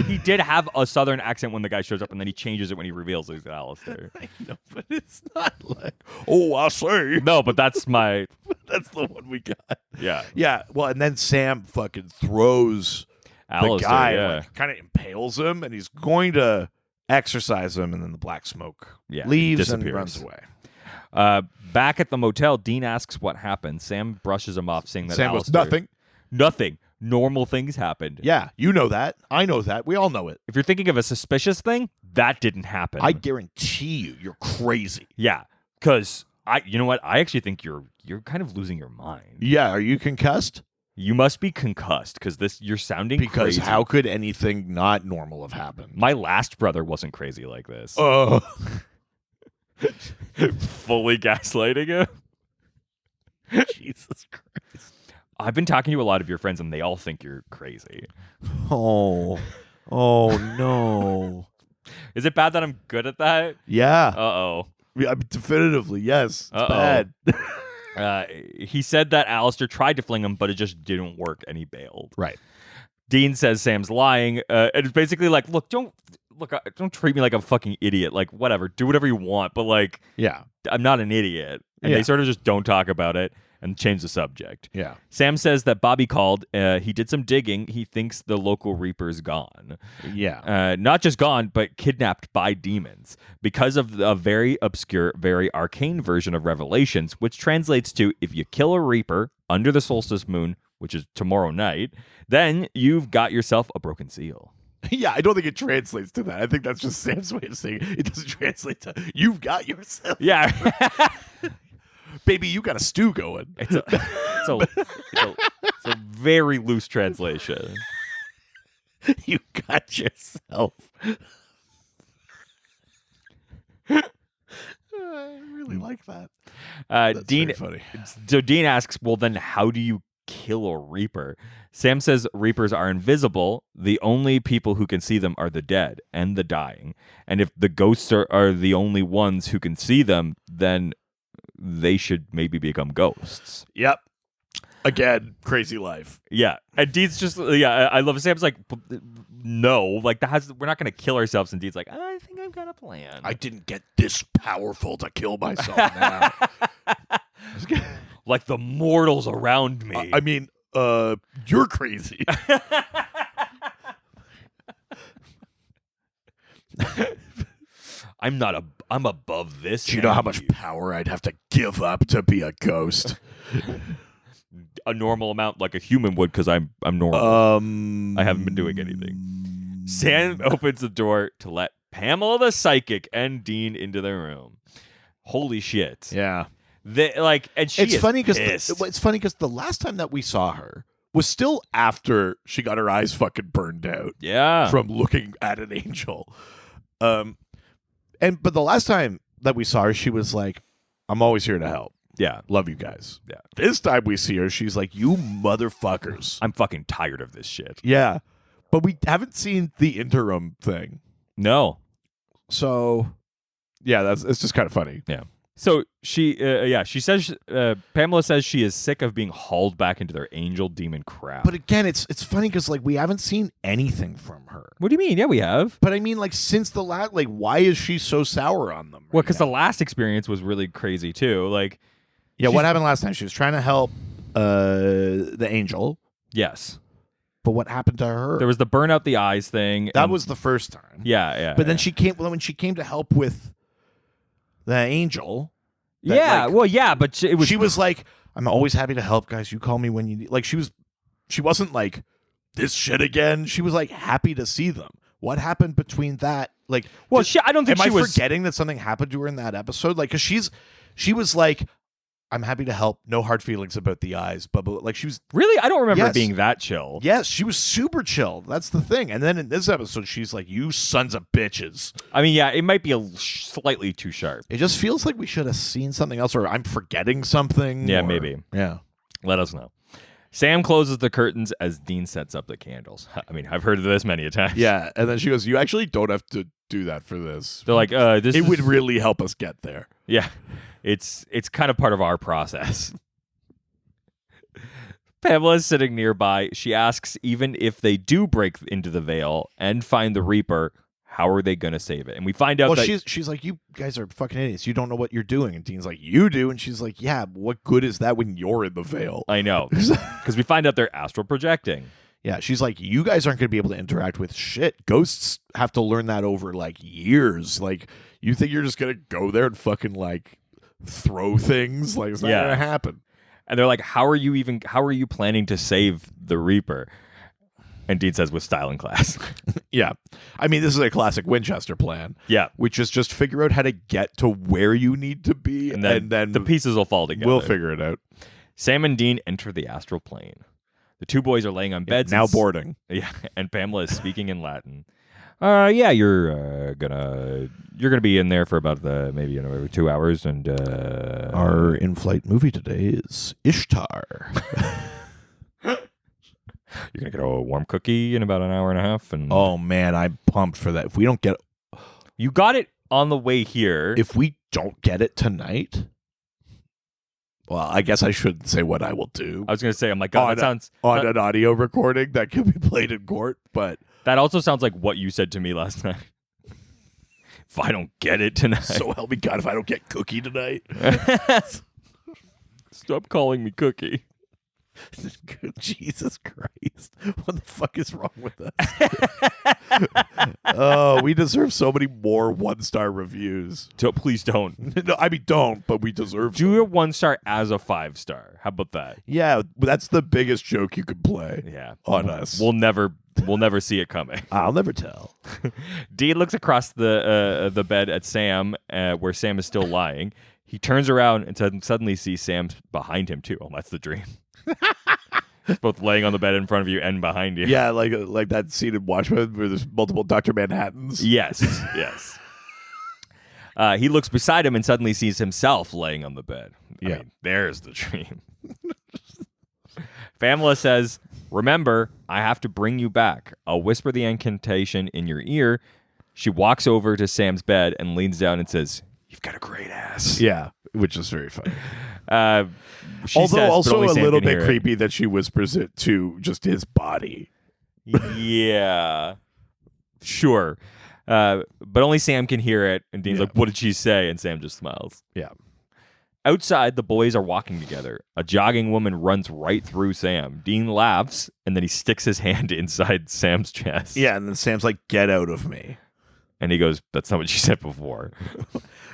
Speaker 1: He did have a southern accent when the guy shows up, and then he changes it when he reveals he's Alastair.
Speaker 2: I know, but it's not like, oh, I say.
Speaker 1: No, but that's my
Speaker 2: That's the one we got.
Speaker 1: yeah.
Speaker 2: Yeah, well, and then Sam fucking throws
Speaker 1: Alastair,
Speaker 2: the guy,
Speaker 1: yeah.
Speaker 2: like, kind of impales him, and he's going to exorcise him, and then the black smoke
Speaker 1: Yeah,
Speaker 2: leaves and
Speaker 1: disappears.
Speaker 2: runs away.
Speaker 1: Back at the motel, Dean asks what happened. Sam brushes him off, saying that
Speaker 2: Sam goes,
Speaker 1: Alastair,
Speaker 2: nothing.
Speaker 1: Nothing. Normal things happened.
Speaker 2: Yeah, you know that. I know that. We all know it.
Speaker 1: If you're thinking of a suspicious thing, that didn't happen.
Speaker 2: I guarantee you're crazy.
Speaker 1: Yeah, because you know what? I actually think you're kind of losing your mind.
Speaker 2: Yeah, are you concussed?
Speaker 1: You must be concussed because you're sounding
Speaker 2: Because
Speaker 1: crazy.
Speaker 2: how could anything not normal have happened?
Speaker 1: My last brother wasn't crazy like this.
Speaker 2: Oh.
Speaker 1: Fully gaslighting him.
Speaker 2: Jesus Christ.
Speaker 1: I've been talking to a lot of your friends, and they all think you're crazy.
Speaker 2: Oh. Oh, no.
Speaker 1: Is it bad that I'm good at that?
Speaker 2: Yeah.
Speaker 1: Uh-oh.
Speaker 2: Yeah, definitively, yes. It's
Speaker 1: Uh-oh.
Speaker 2: bad.
Speaker 1: He said that Alistair tried to fling him, but it just didn't work, and he bailed.
Speaker 2: Right.
Speaker 1: Dean says Sam's lying, and it's basically like, don't treat me like a fucking idiot. Like, whatever, do whatever you want, but like,
Speaker 2: Yeah.
Speaker 1: I'm not an idiot. And
Speaker 2: Yeah.
Speaker 1: they sort of just don't talk about it and change the subject.
Speaker 2: Yeah.
Speaker 1: Sam says that Bobby called. He did some digging. He thinks the local Reaper's gone.
Speaker 2: Yeah.
Speaker 1: Not just gone, but kidnapped by demons because of a very obscure, very arcane version of Revelations, which translates to if you kill a Reaper under the solstice moon, which is tomorrow night, then you've got yourself a broken seal.
Speaker 2: Yeah, I don't think it translates to that. I think that's just Sam's way of saying it. It doesn't translate to you've got yourself.
Speaker 1: Yeah.
Speaker 2: Baby, you got a stew going.
Speaker 1: It's a very loose translation.
Speaker 2: You got yourself. I really like that. That's
Speaker 1: Dean,
Speaker 2: very funny.
Speaker 1: so Dean asks, well, then how do you kill a Reaper? Sam says Reapers are invisible. The only people who can see them are the dead and the dying. And if the ghosts are the only ones who can see them, then they should maybe become ghosts.
Speaker 2: Yep. Again, crazy life.
Speaker 1: Yeah. And Dean's just, I love it. Sam's like, no, like we're not going to kill ourselves. And Dean's like, I think I've got a plan.
Speaker 2: I didn't get this powerful to kill myself now.
Speaker 1: Like the mortals around me.
Speaker 2: I mean, you're crazy.
Speaker 1: I'm above this.
Speaker 2: Do you know how
Speaker 1: and
Speaker 2: much power I'd have to give up to be a ghost?
Speaker 1: a normal amount like a human would because I'm normal. I haven't been doing anything. Sam opens the door to let Pamela the psychic and Dean into their room. Holy shit.
Speaker 2: Yeah.
Speaker 1: And she
Speaker 2: It's
Speaker 1: is
Speaker 2: funny
Speaker 1: pissed.
Speaker 2: because the last time that we saw her was still after she got her eyes fucking burned out
Speaker 1: Yeah.
Speaker 2: from looking at an angel. But the last time that we saw her, she was like, I'm always here to help.
Speaker 1: Yeah.
Speaker 2: Love you guys.
Speaker 1: Yeah.
Speaker 2: This time we see her, she's like, you motherfuckers.
Speaker 1: I'm fucking tired of this shit.
Speaker 2: Yeah. But we haven't seen the interim thing.
Speaker 1: No.
Speaker 2: So, yeah, it's just kind of funny.
Speaker 1: Yeah. So she says Pamela says she is sick of being hauled back into their angel demon crap.
Speaker 2: But again, it's funny because like we haven't seen anything from her.
Speaker 1: What do you mean? Yeah, we have.
Speaker 2: But I mean, like since the last, like why is she so sour on them?
Speaker 1: Well, because the last experience was really crazy too. Like,
Speaker 2: yeah, what happened last time? She was trying to help the angel.
Speaker 1: Yes.
Speaker 2: But what happened to her?
Speaker 1: There was the burn out the eyes thing.
Speaker 2: That was the first time.
Speaker 1: Yeah.
Speaker 2: But then when she came to help with the angel.
Speaker 1: Yeah. But it was.
Speaker 2: She was like, "I'm always happy to help, guys. You call me when you need." Like she wasn't like this shit again. She was like happy to see them. What happened between that? Like,
Speaker 1: well, I don't think
Speaker 2: am
Speaker 1: she
Speaker 2: I
Speaker 1: was
Speaker 2: forgetting that something happened to her in that episode? Like, because she was like, "I'm happy to help. No hard feelings about the eyes." But like she was
Speaker 1: really. I don't remember
Speaker 2: Yes.
Speaker 1: it being that chill.
Speaker 2: Yes, she was super chill. That's the thing. And then in this episode, she's like, "You sons of bitches."
Speaker 1: I mean, yeah, it might be slightly too sharp.
Speaker 2: It just feels like we should have seen something else, or I'm forgetting something.
Speaker 1: Yeah,
Speaker 2: or-
Speaker 1: maybe.
Speaker 2: Yeah.
Speaker 1: Let us know. Sam closes the curtains as Dean sets up the candles. I mean, I've heard of this many a time.
Speaker 2: Yeah. And then she goes, "You actually don't have to do that for this.
Speaker 1: They're like, this
Speaker 2: It
Speaker 1: is...
Speaker 2: would really help us get there."
Speaker 1: Yeah. It's kind of part of our process. Pamela's sitting nearby. She asks, even if they do break into the veil and find the Reaper, how are they going to save it? And we find out
Speaker 2: Well,
Speaker 1: that...
Speaker 2: she's like, "You guys are fucking idiots. You don't know what you're doing." And Dean's like, "You do." And she's like, "Yeah, what good is that when you're in the veil?"
Speaker 1: I know. Because we find out they're astral projecting.
Speaker 2: Yeah, she's like, "You guys aren't going to be able to interact with shit. Ghosts have to learn that over like years. Like, you think you're just going to go there and fucking like throw things? Like, it's not going to happen."
Speaker 1: And they're like, how are you planning to save the Reaper? And Dean says, with style and class.
Speaker 2: Yeah. I mean, this is a classic Winchester plan.
Speaker 1: Yeah.
Speaker 2: Which is just figure out how to get to where you need to be,
Speaker 1: And then the pieces will fall together.
Speaker 2: we'll figure it out.
Speaker 1: Sam and Dean enter the astral plane. The two boys are laying on beds.
Speaker 2: Now boarding.
Speaker 1: Yeah, and Pamela is speaking in Latin. Yeah, you're gonna be in there for about maybe 2 hours, and
Speaker 2: Our in-flight movie today is Ishtar.
Speaker 1: you're gonna get a warm cookie in about an hour and a half. And
Speaker 2: Oh man, I'm pumped for that. If we don't get
Speaker 1: you got it on the way here.
Speaker 2: if we don't get it tonight, well, I guess I shouldn't say what I will do
Speaker 1: I was gonna say, I'm like, God, that sounds
Speaker 2: on an audio recording that can be played in court, but
Speaker 1: that also sounds like what you said to me last night. If I don't get it tonight,
Speaker 2: so help me God if I don't get cookie tonight.
Speaker 1: Stop calling me Cookie.
Speaker 2: Jesus Christ. What the fuck is wrong with us? Oh, we deserve so many more 1-star reviews.
Speaker 1: Please don't.
Speaker 2: No, I mean, don't, but we deserve
Speaker 1: Do
Speaker 2: them.
Speaker 1: a 1-star as a 5-star. How about that?
Speaker 2: Yeah, that's the biggest joke you could play
Speaker 1: Yeah.
Speaker 2: on us.
Speaker 1: We'll never see it coming.
Speaker 2: I'll never tell.
Speaker 1: Dean looks across the bed at Sam, where Sam is still lying. He turns around and suddenly sees Sam behind him too. Oh, that's the dream. Both laying on the bed in front of you and behind you.
Speaker 2: Yeah, like that scene in Watchmen where there's multiple Dr. Manhattans.
Speaker 1: Yes. Yes. He looks beside him and suddenly sees himself laying on the bed. I mean, there's the dream. Pamela says, "Remember, I have to bring you back. I'll whisper the incantation in your ear." She walks over to Sam's bed and leans down and says, "You've got a great ass."
Speaker 2: Yeah, which is very funny.
Speaker 1: She
Speaker 2: Although
Speaker 1: says, but
Speaker 2: also
Speaker 1: only
Speaker 2: a
Speaker 1: Sam
Speaker 2: little
Speaker 1: can
Speaker 2: bit
Speaker 1: hear it.
Speaker 2: creepy that she whispers it to just his body.
Speaker 1: Yeah. Sure. But only Sam can hear it. And Dean's like, "What did she say?" And Sam just smiles.
Speaker 2: Yeah.
Speaker 1: Outside, the boys are walking together. A jogging woman runs right through Sam. Dean laughs, and then he sticks his hand inside Sam's chest.
Speaker 2: Yeah, and then Sam's like, "Get out of me."
Speaker 1: And he goes, "That's not what you said before."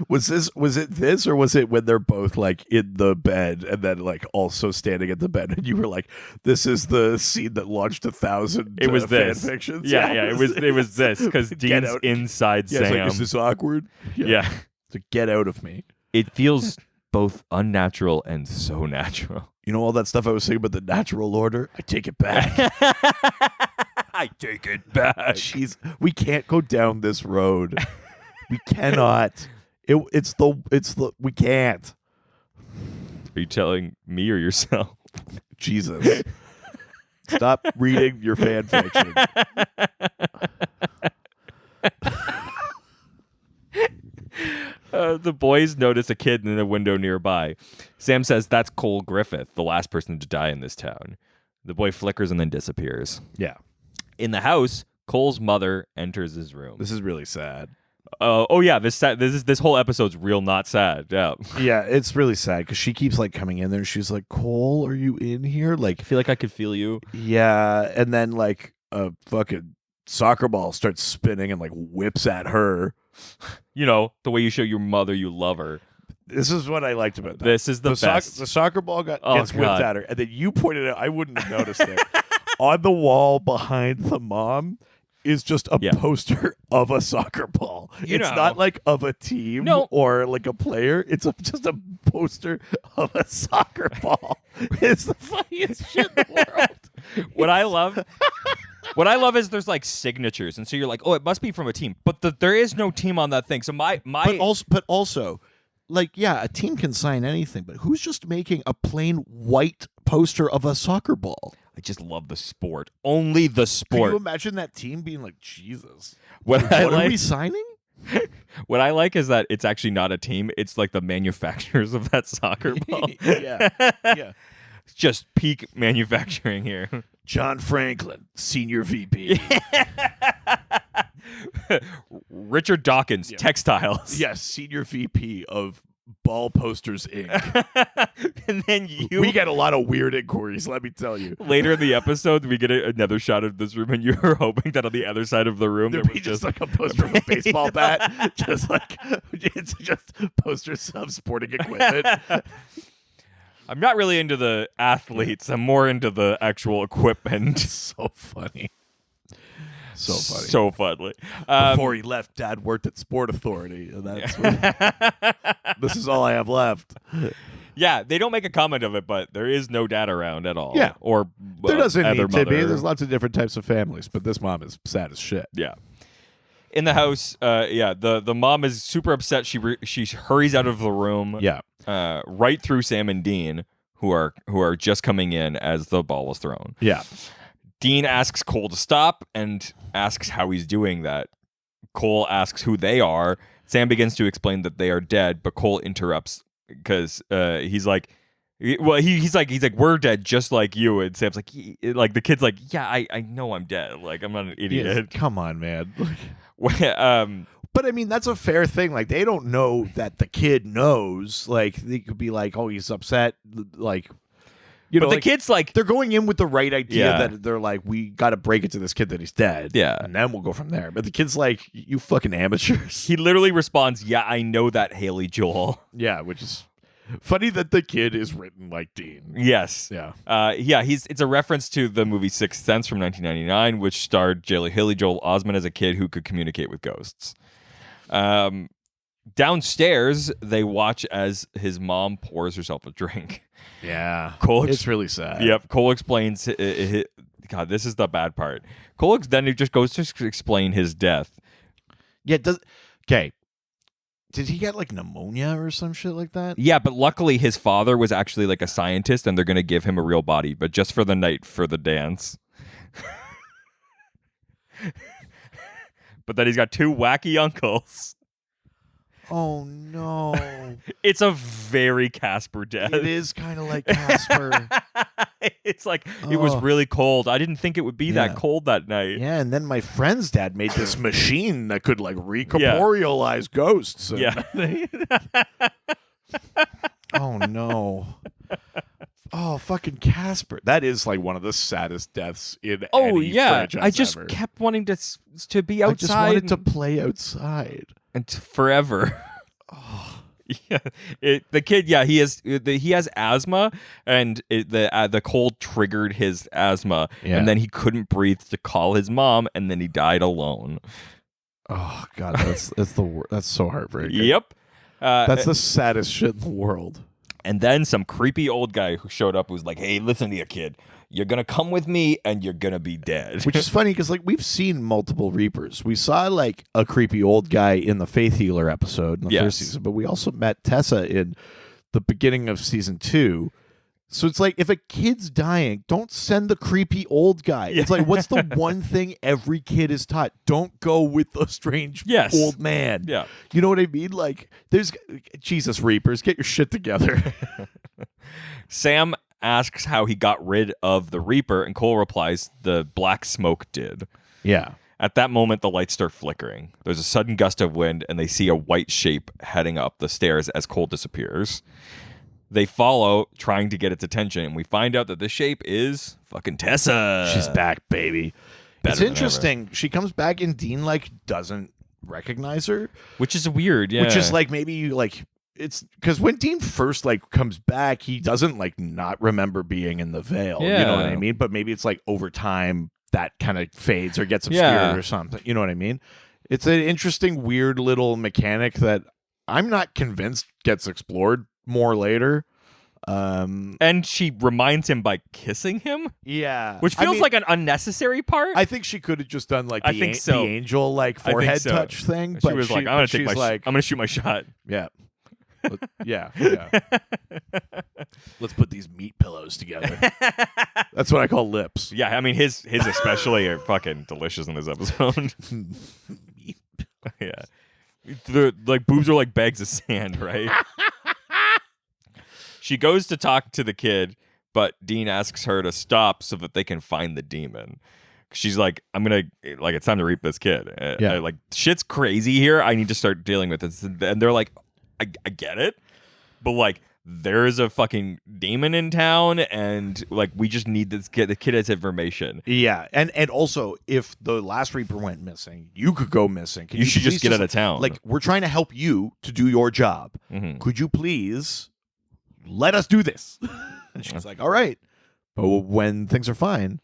Speaker 2: Was it this or was it when they're both like in the bed and then like also standing at the bed and you were like, "This is the scene that launched 1,000
Speaker 1: It was
Speaker 2: fan
Speaker 1: this.
Speaker 2: fictions."
Speaker 1: Yeah, it was this because
Speaker 2: Get
Speaker 1: Dean's
Speaker 2: out.
Speaker 1: inside
Speaker 2: Yeah, it's
Speaker 1: Sam.
Speaker 2: like, "Is this awkward?"
Speaker 1: Yeah.
Speaker 2: So get out of me.
Speaker 1: It feels both unnatural and so natural.
Speaker 2: You know all that stuff I was saying about the natural order? I take it back.
Speaker 1: I take it back.
Speaker 2: Jeez, we can't go down this road. We cannot. It's the we can't.
Speaker 1: Are you telling me or yourself?
Speaker 2: Jesus. Stop reading your fan fiction.
Speaker 1: The The boys notice a kid in the window nearby. Sam says that's Cole Griffith, the last person to die in this town. The boy flickers and then disappears.
Speaker 2: Yeah.
Speaker 1: In the house, Cole's mother enters his room.
Speaker 2: This is really sad.
Speaker 1: Oh yeah, this whole episode's real not sad. Yeah.
Speaker 2: Yeah, it's really sad because she keeps like coming in there and she's like, Cole, are you in here? Like,
Speaker 1: I feel like I could feel you.
Speaker 2: yeah. And then like a fucking soccer ball starts spinning and like whips at her.
Speaker 1: You know, the way you show your mother you love her.
Speaker 2: This is what I liked about that.
Speaker 1: This is the best.
Speaker 2: The soccer ball gets
Speaker 1: Oh,
Speaker 2: whipped
Speaker 1: God.
Speaker 2: at her. And then you pointed out, I wouldn't have noticed it. On the wall behind the mom is just a
Speaker 1: Yeah.
Speaker 2: poster of a soccer ball.
Speaker 1: You
Speaker 2: It's
Speaker 1: know.
Speaker 2: not like of a team
Speaker 1: No.
Speaker 2: or like a player. It's just a poster of a soccer ball. It's the funniest shit in the world.
Speaker 1: What I love is there's like signatures, and so you're like, oh, it must be from a team, but there is no team on that thing. So my
Speaker 2: But also, like, yeah, a team can sign anything, but who's just making a plain white poster of a soccer ball?
Speaker 1: I just love the sport. Only the
Speaker 2: Can
Speaker 1: sport.
Speaker 2: you imagine that team being like, Jesus,
Speaker 1: What I
Speaker 2: what are we
Speaker 1: like,
Speaker 2: signing?
Speaker 1: what I like is that it's actually not a team. It's like the manufacturers of that soccer ball.
Speaker 2: Yeah. Yeah.
Speaker 1: Just peak manufacturing here.
Speaker 2: John Franklin, senior VP.
Speaker 1: Richard Dawkins, textiles.
Speaker 2: Yes, senior VP of Ball Posters Inc.
Speaker 1: And then
Speaker 2: We get a lot of weird inquiries, let me tell you.
Speaker 1: later in the episode, we get another shot of this room, and you were hoping that on the other side of the room there
Speaker 2: There'd
Speaker 1: was
Speaker 2: be just like a poster of a baseball bat, just like it's just posters of sporting equipment.
Speaker 1: I'm not really into the athletes. I'm more into the actual equipment.
Speaker 2: So funny. So funny.
Speaker 1: So funny.
Speaker 2: Before he left, Dad worked at Sport Authority, and that's this is all I have left.
Speaker 1: Yeah, they don't make a comment of it, but there is no dad around at all.
Speaker 2: Yeah.
Speaker 1: Or
Speaker 2: There doesn't
Speaker 1: other
Speaker 2: need to be.
Speaker 1: mother.
Speaker 2: There's lots of different types of families, but this mom is sad as shit.
Speaker 1: Yeah. In the house, the mom is super upset. She hurries out of the room.
Speaker 2: Yeah.
Speaker 1: Right through Sam and Dean, who are just coming in as the ball was thrown.
Speaker 2: Yeah.
Speaker 1: Dean asks Cole to stop and asks how he's doing that. Cole asks who they are. Sam begins to explain that they are dead, but Cole interrupts because he's like, well, he's like we're dead just like you. And Sam's like the kid's like, yeah, I know I'm dead. Like I'm not an idiot.
Speaker 2: Come on, man.
Speaker 1: um,
Speaker 2: But I mean, that's a fair thing. Like, they don't know that the kid knows. Like, they could be like, "Oh, he's upset." Like, you
Speaker 1: but
Speaker 2: know,
Speaker 1: the
Speaker 2: like,
Speaker 1: kid's like,
Speaker 2: they're going in with the right idea
Speaker 1: Yeah.
Speaker 2: that they're like, "We got to break it to this kid that he's dead."
Speaker 1: Yeah.
Speaker 2: and then we'll go from there. But the kid's like, "You fucking amateurs."
Speaker 1: he literally responds, "Yeah, I know that, Haley Joel."
Speaker 2: Yeah, which is funny that the kid is written like Dean.
Speaker 1: Yes.
Speaker 2: Yeah.
Speaker 1: It's a reference to the movie Sixth Sense from 1999, which starred Haley Joel Osment as a kid who could communicate with ghosts. Downstairs, they watch as his mom pours herself a drink.
Speaker 2: Yeah,
Speaker 1: Cole
Speaker 2: it's really sad.
Speaker 1: Yep. Cole explains. God, this is the bad part. Cole then he just goes to explain his death.
Speaker 2: Yeah. Okay. Did he get like pneumonia or some shit like that?
Speaker 1: Yeah, but luckily his father was actually like a scientist, and they're going to give him a real body, but just for the night for the dance. But then he's got two wacky uncles.
Speaker 2: Oh no!
Speaker 1: It's a very Casper death.
Speaker 2: It is kind of like Casper.
Speaker 1: It's like it was
Speaker 2: Oh.
Speaker 1: really cold. I didn't think it would be
Speaker 2: Yeah.
Speaker 1: that cold that night.
Speaker 2: Yeah, and then my friend's dad made this machine that could like recorporealize ghosts. And
Speaker 1: Yeah.
Speaker 2: oh no. Oh, fucking Casper. That is like one of the saddest deaths in
Speaker 1: Oh
Speaker 2: any
Speaker 1: yeah,
Speaker 2: franchise
Speaker 1: I just
Speaker 2: ever.
Speaker 1: kept wanting to be
Speaker 2: I just
Speaker 1: outside
Speaker 2: wanted to play outside.
Speaker 1: and forever. Yeah, the kid. Yeah, he has asthma, and the cold triggered his asthma,
Speaker 2: Yeah.
Speaker 1: and then he couldn't breathe to call his mom, and then he died alone.
Speaker 2: Oh god, that's that's so heartbreaking.
Speaker 1: Yep.
Speaker 2: That's the saddest shit in the world.
Speaker 1: And then some creepy old guy who showed up was like, "Hey, listen here, kid. You're gonna come with me, and you're gonna be dead."
Speaker 2: Which is funny because like we've seen multiple Reapers. We saw like a creepy old guy in the Faith Healer episode in the
Speaker 1: Yes.
Speaker 2: first season, but we also met Tessa in the beginning of season 2. So it's like, if a kid's dying, don't send the creepy old guy. It's like, what's the one thing every kid is taught? Don't go with the strange old man.
Speaker 1: Yeah.
Speaker 2: You know what I mean? Like, there's Jesus Reapers, get your shit together.
Speaker 1: Sam asks how he got rid of the Reaper, and Cole replies, the black smoke did.
Speaker 2: Yeah.
Speaker 1: At that moment, the lights start flickering. There's a sudden gust of wind, and they see a white shape heading up the stairs as Cole disappears. They follow, trying to get its attention, and we find out that this shape is fucking Tessa.
Speaker 2: She's back, baby.
Speaker 1: Better
Speaker 2: It's
Speaker 1: than
Speaker 2: interesting. She comes back and Dean, like, doesn't recognize her.
Speaker 1: Which is weird, yeah.
Speaker 2: Which is, like, maybe, you like, it's because when Dean first, like, comes back, he doesn't, like, not remember being in the Vale.
Speaker 1: Yeah.
Speaker 2: You know what I mean? But maybe it's, like, over time that kind of fades or gets obscured or something. You know what I mean? It's an interesting, weird little mechanic that I'm not convinced gets explored more later.
Speaker 1: And she reminds him by kissing him,
Speaker 2: Yeah.
Speaker 1: which feels like an unnecessary part.
Speaker 2: I think she could have just done like
Speaker 1: I
Speaker 2: the,
Speaker 1: think
Speaker 2: the
Speaker 1: so.
Speaker 2: angel like
Speaker 1: I think
Speaker 2: forehead
Speaker 1: so.
Speaker 2: touch thing.
Speaker 1: She
Speaker 2: But
Speaker 1: was like, I'm gonna shoot my shot.
Speaker 2: Yeah. Yeah. Let's put these meat pillows together. That's what I call lips.
Speaker 1: Yeah, I mean his especially are fucking delicious in this episode. Yeah, the like boobs are like bags of sand, right? She goes to talk to the kid, but Dean asks her to stop so that they can find the demon. She's like, I'm gonna like it's time to reap this kid.
Speaker 2: Yeah.
Speaker 1: Like shit's crazy here. I need to start dealing with this. And they're like, I get it, but like there is a fucking demon in town, and like we just need this kid. The kid has information.
Speaker 2: Yeah, and also if the last Reaper went missing, you could go missing. Can
Speaker 1: You should just
Speaker 2: please
Speaker 1: get out of town.
Speaker 2: Like, we're trying to help you to do your job.
Speaker 1: Mhm.
Speaker 2: Could you please let us do this? And she's like, all right, but when things are fine,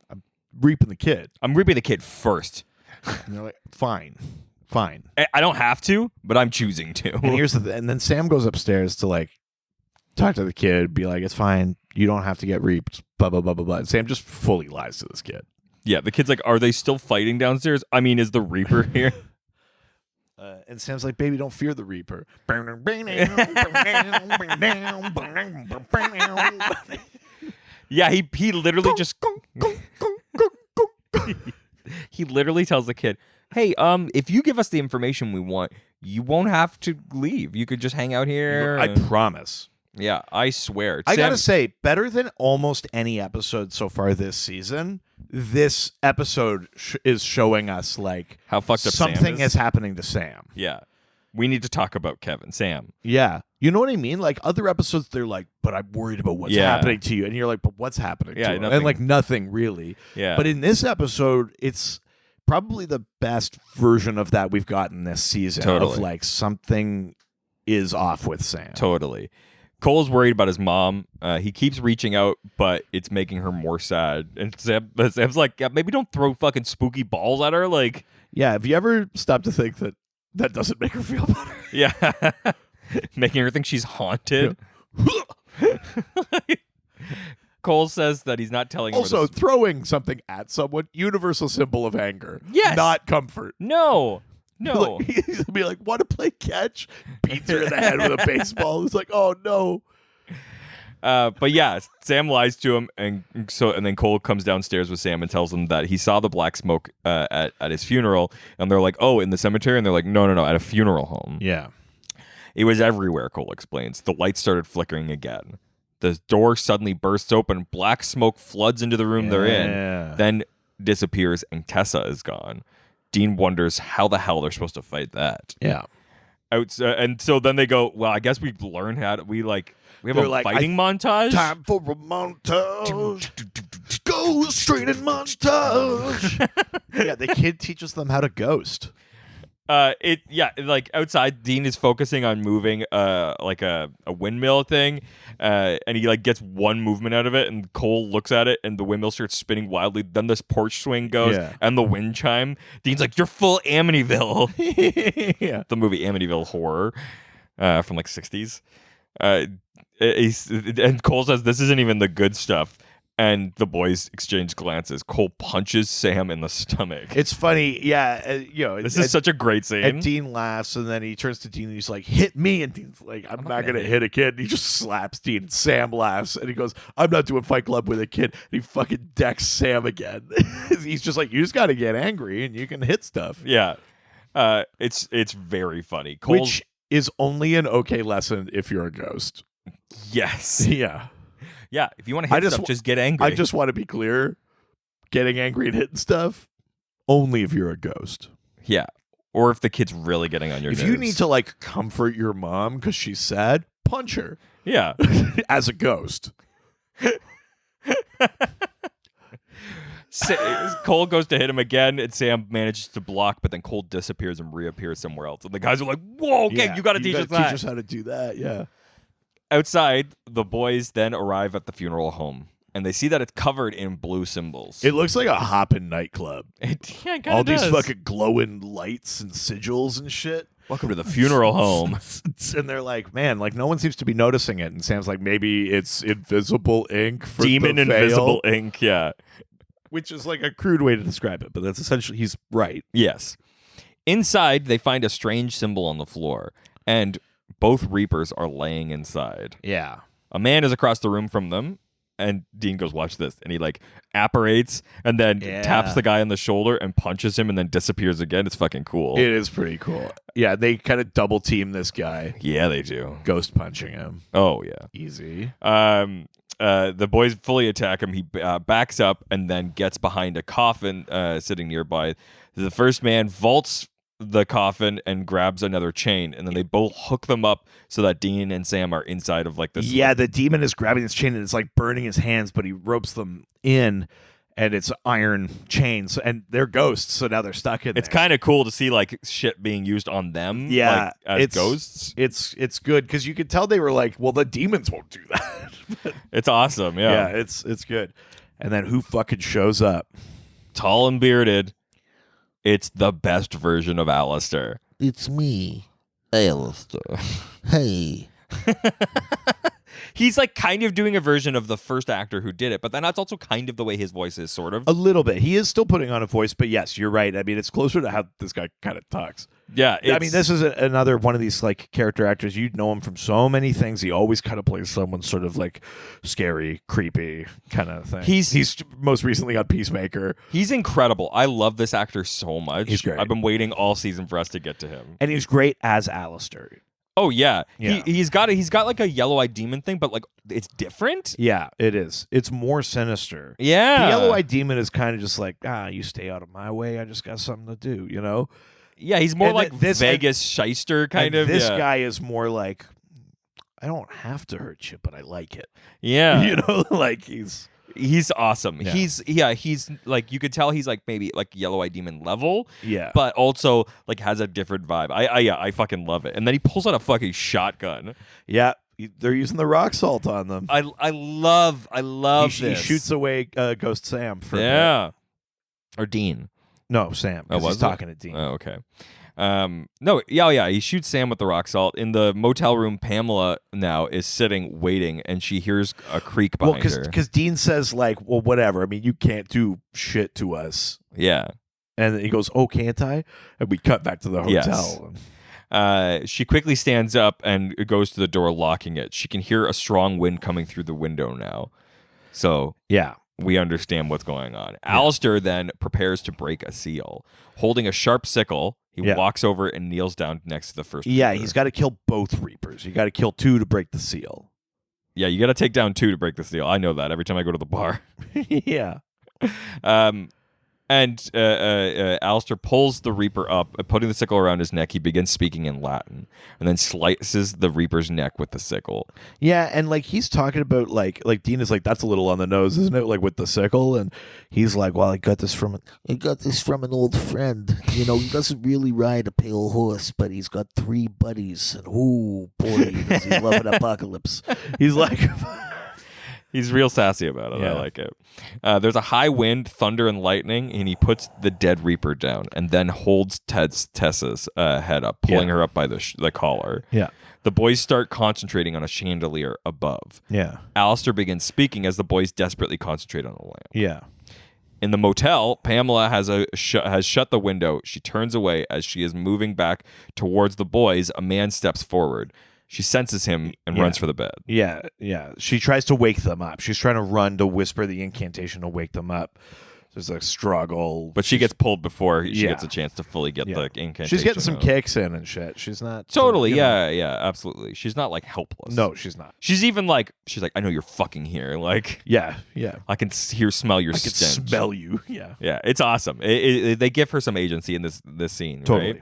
Speaker 2: I'm reaping the kid.
Speaker 1: I'm reaping the kid first.
Speaker 2: And they're like, fine.
Speaker 1: I don't have to, but I'm choosing to.
Speaker 2: And here's and then Sam goes upstairs to like talk to the kid, be like, it's fine, you don't have to get reaped, blah blah blah blah blah. And Sam just fully lies to this kid.
Speaker 1: Yeah, the kid's like, are they still fighting downstairs? I mean, is the Reaper here?
Speaker 2: And Sam's like, baby, don't fear the Reaper.
Speaker 1: Yeah, he literally just he literally tells the kid, hey, if you give us the information we want, you won't have to leave. You could just hang out here.
Speaker 2: I promise.
Speaker 1: Yeah, I swear.
Speaker 2: I gotta say, better than almost any episode so far this season, this episode is showing us like
Speaker 1: how fucked up Sam
Speaker 2: something
Speaker 1: is.
Speaker 2: is happening to Sam.
Speaker 1: Yeah. We need to talk about Sam.
Speaker 2: Yeah. You know what I mean? Like other episodes, they're like, but I'm worried about what's happening to you. And you're like, but what's happening to him?
Speaker 1: nothing.
Speaker 2: And like nothing really.
Speaker 1: Yeah.
Speaker 2: But in this episode, it's probably the best version of that we've gotten this season.
Speaker 1: Totally.
Speaker 2: Of like something is off with Sam.
Speaker 1: Totally. Cole's worried about his mom. He keeps reaching out, but it's making her more sad. And Sam's like, yeah, maybe don't throw fucking spooky balls at her. Like,
Speaker 2: Yeah. Have you ever stopped to think that that doesn't make her feel better?
Speaker 1: yeah. Making her think she's haunted. Cole says that he's not telling her.
Speaker 2: Also, throwing something at someone, universal symbol of anger.
Speaker 1: Yes.
Speaker 2: Not comfort.
Speaker 1: No.
Speaker 2: Like, he'll be like, want to play catch? Beats her in the head with a baseball. It's like, oh no.
Speaker 1: But yeah, Sam lies to him, and then Cole comes downstairs with Sam and tells him that he saw the black smoke at his funeral, and they're like, oh, in the cemetery, and they're like, no, at a funeral home.
Speaker 2: Yeah.
Speaker 1: It was everywhere, Cole explains. The lights started flickering again. The door suddenly bursts open, black smoke floods into the room they're in, then disappears, and Tessa is gone. Dean wonders how the hell they're supposed to fight that.
Speaker 2: Yeah.
Speaker 1: And so then they go, well, I guess we've learned how to, we have
Speaker 2: They're
Speaker 1: a
Speaker 2: like,
Speaker 1: fighting montage.
Speaker 2: Time for a montage. Go straight in montage. Yeah, the kid teaches them how to ghost.
Speaker 1: Like outside, Dean is focusing on moving like a windmill thing, and he like gets one movement out of it, and Cole looks at it, and the windmill starts spinning wildly. Then this porch swing goes, and the wind chime. Dean's like, "You're full Amityville."
Speaker 2: Yeah,
Speaker 1: the movie Amityville Horror from like 60s. And Cole says this isn't even the good stuff. And the boys exchange glances. Cole punches Sam in the stomach.
Speaker 2: It's funny, yeah.
Speaker 1: This is such a great scene.
Speaker 2: And Dean laughs, and then he turns to Dean and he's like, "Hit me!" And Dean's like, "I'm not gonna hit a kid." And he just slaps Dean. Sam laughs, and he goes, "I'm not doing Fight Club with a kid." And he fucking decks Sam again. He's just like, "You just got to get angry, and you can hit stuff."
Speaker 1: Yeah, it's very funny. Cole's,
Speaker 2: Which is only an okay lesson if you're a ghost.
Speaker 1: yes,
Speaker 2: Yeah.
Speaker 1: yeah. If you want to hit stuff, just get angry.
Speaker 2: I just want to be clear. Getting angry and hitting stuff, only if you're a ghost.
Speaker 1: yeah. Or if the kid's really getting on your
Speaker 2: If
Speaker 1: nerves.
Speaker 2: you need to like comfort your mom because she's sad, punch her
Speaker 1: yeah.
Speaker 2: as a ghost.
Speaker 1: Cole goes to hit him again, and Sam manages to block, but then Cole disappears and reappears somewhere else. And the guys are like, "Whoa, okay,
Speaker 2: Yeah,
Speaker 1: you got to teach us that."
Speaker 2: Teach us how to do that. Yeah.
Speaker 1: Outside, the boys then arrive at the funeral home, and they see that it's covered in blue symbols.
Speaker 2: It looks like a hopping nightclub.
Speaker 1: Yeah, it
Speaker 2: All
Speaker 1: kinda
Speaker 2: these
Speaker 1: does.
Speaker 2: fucking glowing lights and sigils and shit.
Speaker 1: Welcome to the funeral home.
Speaker 2: And they're like, man, like no one seems to be noticing it. And Sam's like, maybe it's invisible ink for
Speaker 1: Demon
Speaker 2: the veil,
Speaker 1: invisible ink, yeah.
Speaker 2: which is like a crude way to describe it, but that's essentially he's right.
Speaker 1: Yes. Inside, they find a strange symbol on the floor, and both Reapers are laying inside.
Speaker 2: Yeah.
Speaker 1: A man is across the room from them, and Dean goes, "Watch this." And he like apparates and then taps the guy on the shoulder and punches him and then disappears again. It's fucking cool.
Speaker 2: It is pretty cool. Yeah, they kind of double team this guy,
Speaker 1: Yeah, they do.
Speaker 2: ghost punching him.
Speaker 1: Oh, yeah.
Speaker 2: Easy.
Speaker 1: The boys fully attack him. He backs up and then gets behind a coffin sitting nearby. The first man vaults the coffin and grabs another chain, and then they both hook them up so that Dean and Sam are inside of like this.
Speaker 2: Yeah, the demon is grabbing this chain and it's like burning his hands, but he ropes them in, and it's iron chains, and they're ghosts, so now they're stuck in
Speaker 1: It's
Speaker 2: there.
Speaker 1: kind of cool to see like shit being used on them.
Speaker 2: Yeah,
Speaker 1: like, as ghosts.
Speaker 2: It's good because you could tell they were like, well, the demons won't do that.
Speaker 1: It's awesome.
Speaker 2: Yeah,
Speaker 1: Yeah.
Speaker 2: it's good. And then who fucking shows up?
Speaker 1: Tall and bearded. It's the best version of Alastair.
Speaker 4: It's me, Alastair. Hey.
Speaker 1: He's like kind of doing a version of the first actor who did it, but then that's also kind of the way his voice is, sort of.
Speaker 2: A little bit. He is still putting on a voice, but yes, you're right. I mean, it's closer to how this guy kind of talks.
Speaker 1: Yeah,
Speaker 2: I mean, this is another one of these like character actors. You know him from so many things. He always kind of plays someone sort of like scary, creepy kind of thing. He's most recently on Peacemaker,
Speaker 1: He's incredible. I love this actor so much.
Speaker 2: He's great.
Speaker 1: I've been waiting all season for us to get to him.
Speaker 2: and he's great as Alastair.
Speaker 1: Oh yeah,
Speaker 2: Yeah.
Speaker 1: He's got like a yellow-eyed demon thing, but like it's different.
Speaker 2: Yeah, it is. It's more sinister.
Speaker 1: Yeah,
Speaker 2: The yellow-eyed demon is kind of just like, you stay out of my way. I just got something to do, you know?
Speaker 1: Yeah, he's more
Speaker 2: And
Speaker 1: like
Speaker 2: this-
Speaker 1: Vegas shyster kind
Speaker 2: And
Speaker 1: of.
Speaker 2: This
Speaker 1: yeah.
Speaker 2: guy is more like, I don't have to hurt you, but I like it.
Speaker 1: Yeah,
Speaker 2: You know, like he's
Speaker 1: awesome.
Speaker 2: Yeah.
Speaker 1: He's like, you could tell he's like maybe like yellow-eyed demon level.
Speaker 2: yeah.
Speaker 1: But also like has a different vibe. I fucking love it. And then he pulls out a fucking shotgun.
Speaker 2: Yeah, they're using the rock salt on them.
Speaker 1: I love
Speaker 2: He
Speaker 1: this.
Speaker 2: shoots away Ghost Sam for a bit.
Speaker 1: Yeah. Or Dean.
Speaker 2: No, Sam.
Speaker 1: Oh,
Speaker 2: 'cause
Speaker 1: was
Speaker 2: he's
Speaker 1: it?
Speaker 2: talking to Dean.
Speaker 1: Oh, okay. No, yeah. He shoots Sam with the rock salt. In the motel room, Pamela now is sitting waiting, and she hears a creak
Speaker 2: Well,
Speaker 1: behind her.
Speaker 2: because Dean says like, well, whatever. I mean, you can't do shit to us.
Speaker 1: Yeah.
Speaker 2: And he goes, oh, can't I? And we cut back to the hotel.
Speaker 1: Yes. She quickly stands up and goes to the door, locking it. She can hear a strong wind coming through the window now. So
Speaker 2: Yeah.
Speaker 1: we understand what's going on. Alastair then prepares to break a seal. Holding a sharp sickle, he
Speaker 2: Yeah.
Speaker 1: walks over and kneels down next to the first
Speaker 2: Yeah,
Speaker 1: Reaper.
Speaker 2: he's got to kill both Reapers. You got to kill two to break the seal.
Speaker 1: Yeah, you got to take down 2 to break the seal. I know that every time I go to the bar.
Speaker 2: Yeah.
Speaker 1: And Alastair pulls the Reaper up, putting the sickle around his neck. He begins speaking in Latin, and then slices the Reaper's neck with the sickle.
Speaker 2: Yeah, and like he's talking about like Dean is like, that's a little on the nose, isn't it? Like with the sickle, and he's like, well, I got this from
Speaker 4: an old friend. You know, he doesn't really ride a pale horse, but he's got 3 buddies. And oh, boy, does he love an apocalypse.
Speaker 2: he's like
Speaker 1: He's real sassy about it. I
Speaker 2: Yeah.
Speaker 1: like it. There's a high wind, thunder, and lightning, and he puts the dead Reaper down and then holds Tessa's head up, pulling her up by the collar.
Speaker 2: Yeah.
Speaker 1: The boys start concentrating on a chandelier above.
Speaker 2: Yeah.
Speaker 1: Alastair begins speaking as the boys desperately concentrate on the lamp.
Speaker 2: Yeah.
Speaker 1: In the motel, Pamela has shut the window. She turns away as she is moving back towards the boys. A man steps forward. She senses him and runs for the bed.
Speaker 2: Yeah, yeah. She tries to wake them up. She's trying to run to whisper the incantation to wake them up. There's a struggle.
Speaker 1: But she gets pulled before she
Speaker 2: Yeah.
Speaker 1: gets a chance to fully get the incantation.
Speaker 2: She's getting some
Speaker 1: out.
Speaker 2: kicks in and shit. She's not
Speaker 1: Totally,
Speaker 2: you know.
Speaker 1: yeah, absolutely. She's not like helpless.
Speaker 2: No, she's not.
Speaker 1: She's even like, I know you're fucking here. Like,
Speaker 2: Yeah, yeah.
Speaker 1: I can smell your
Speaker 2: I can
Speaker 1: stench.
Speaker 2: smell you. Yeah.
Speaker 1: Yeah, it's awesome. They give her some agency in this scene.
Speaker 2: Totally.
Speaker 1: Right?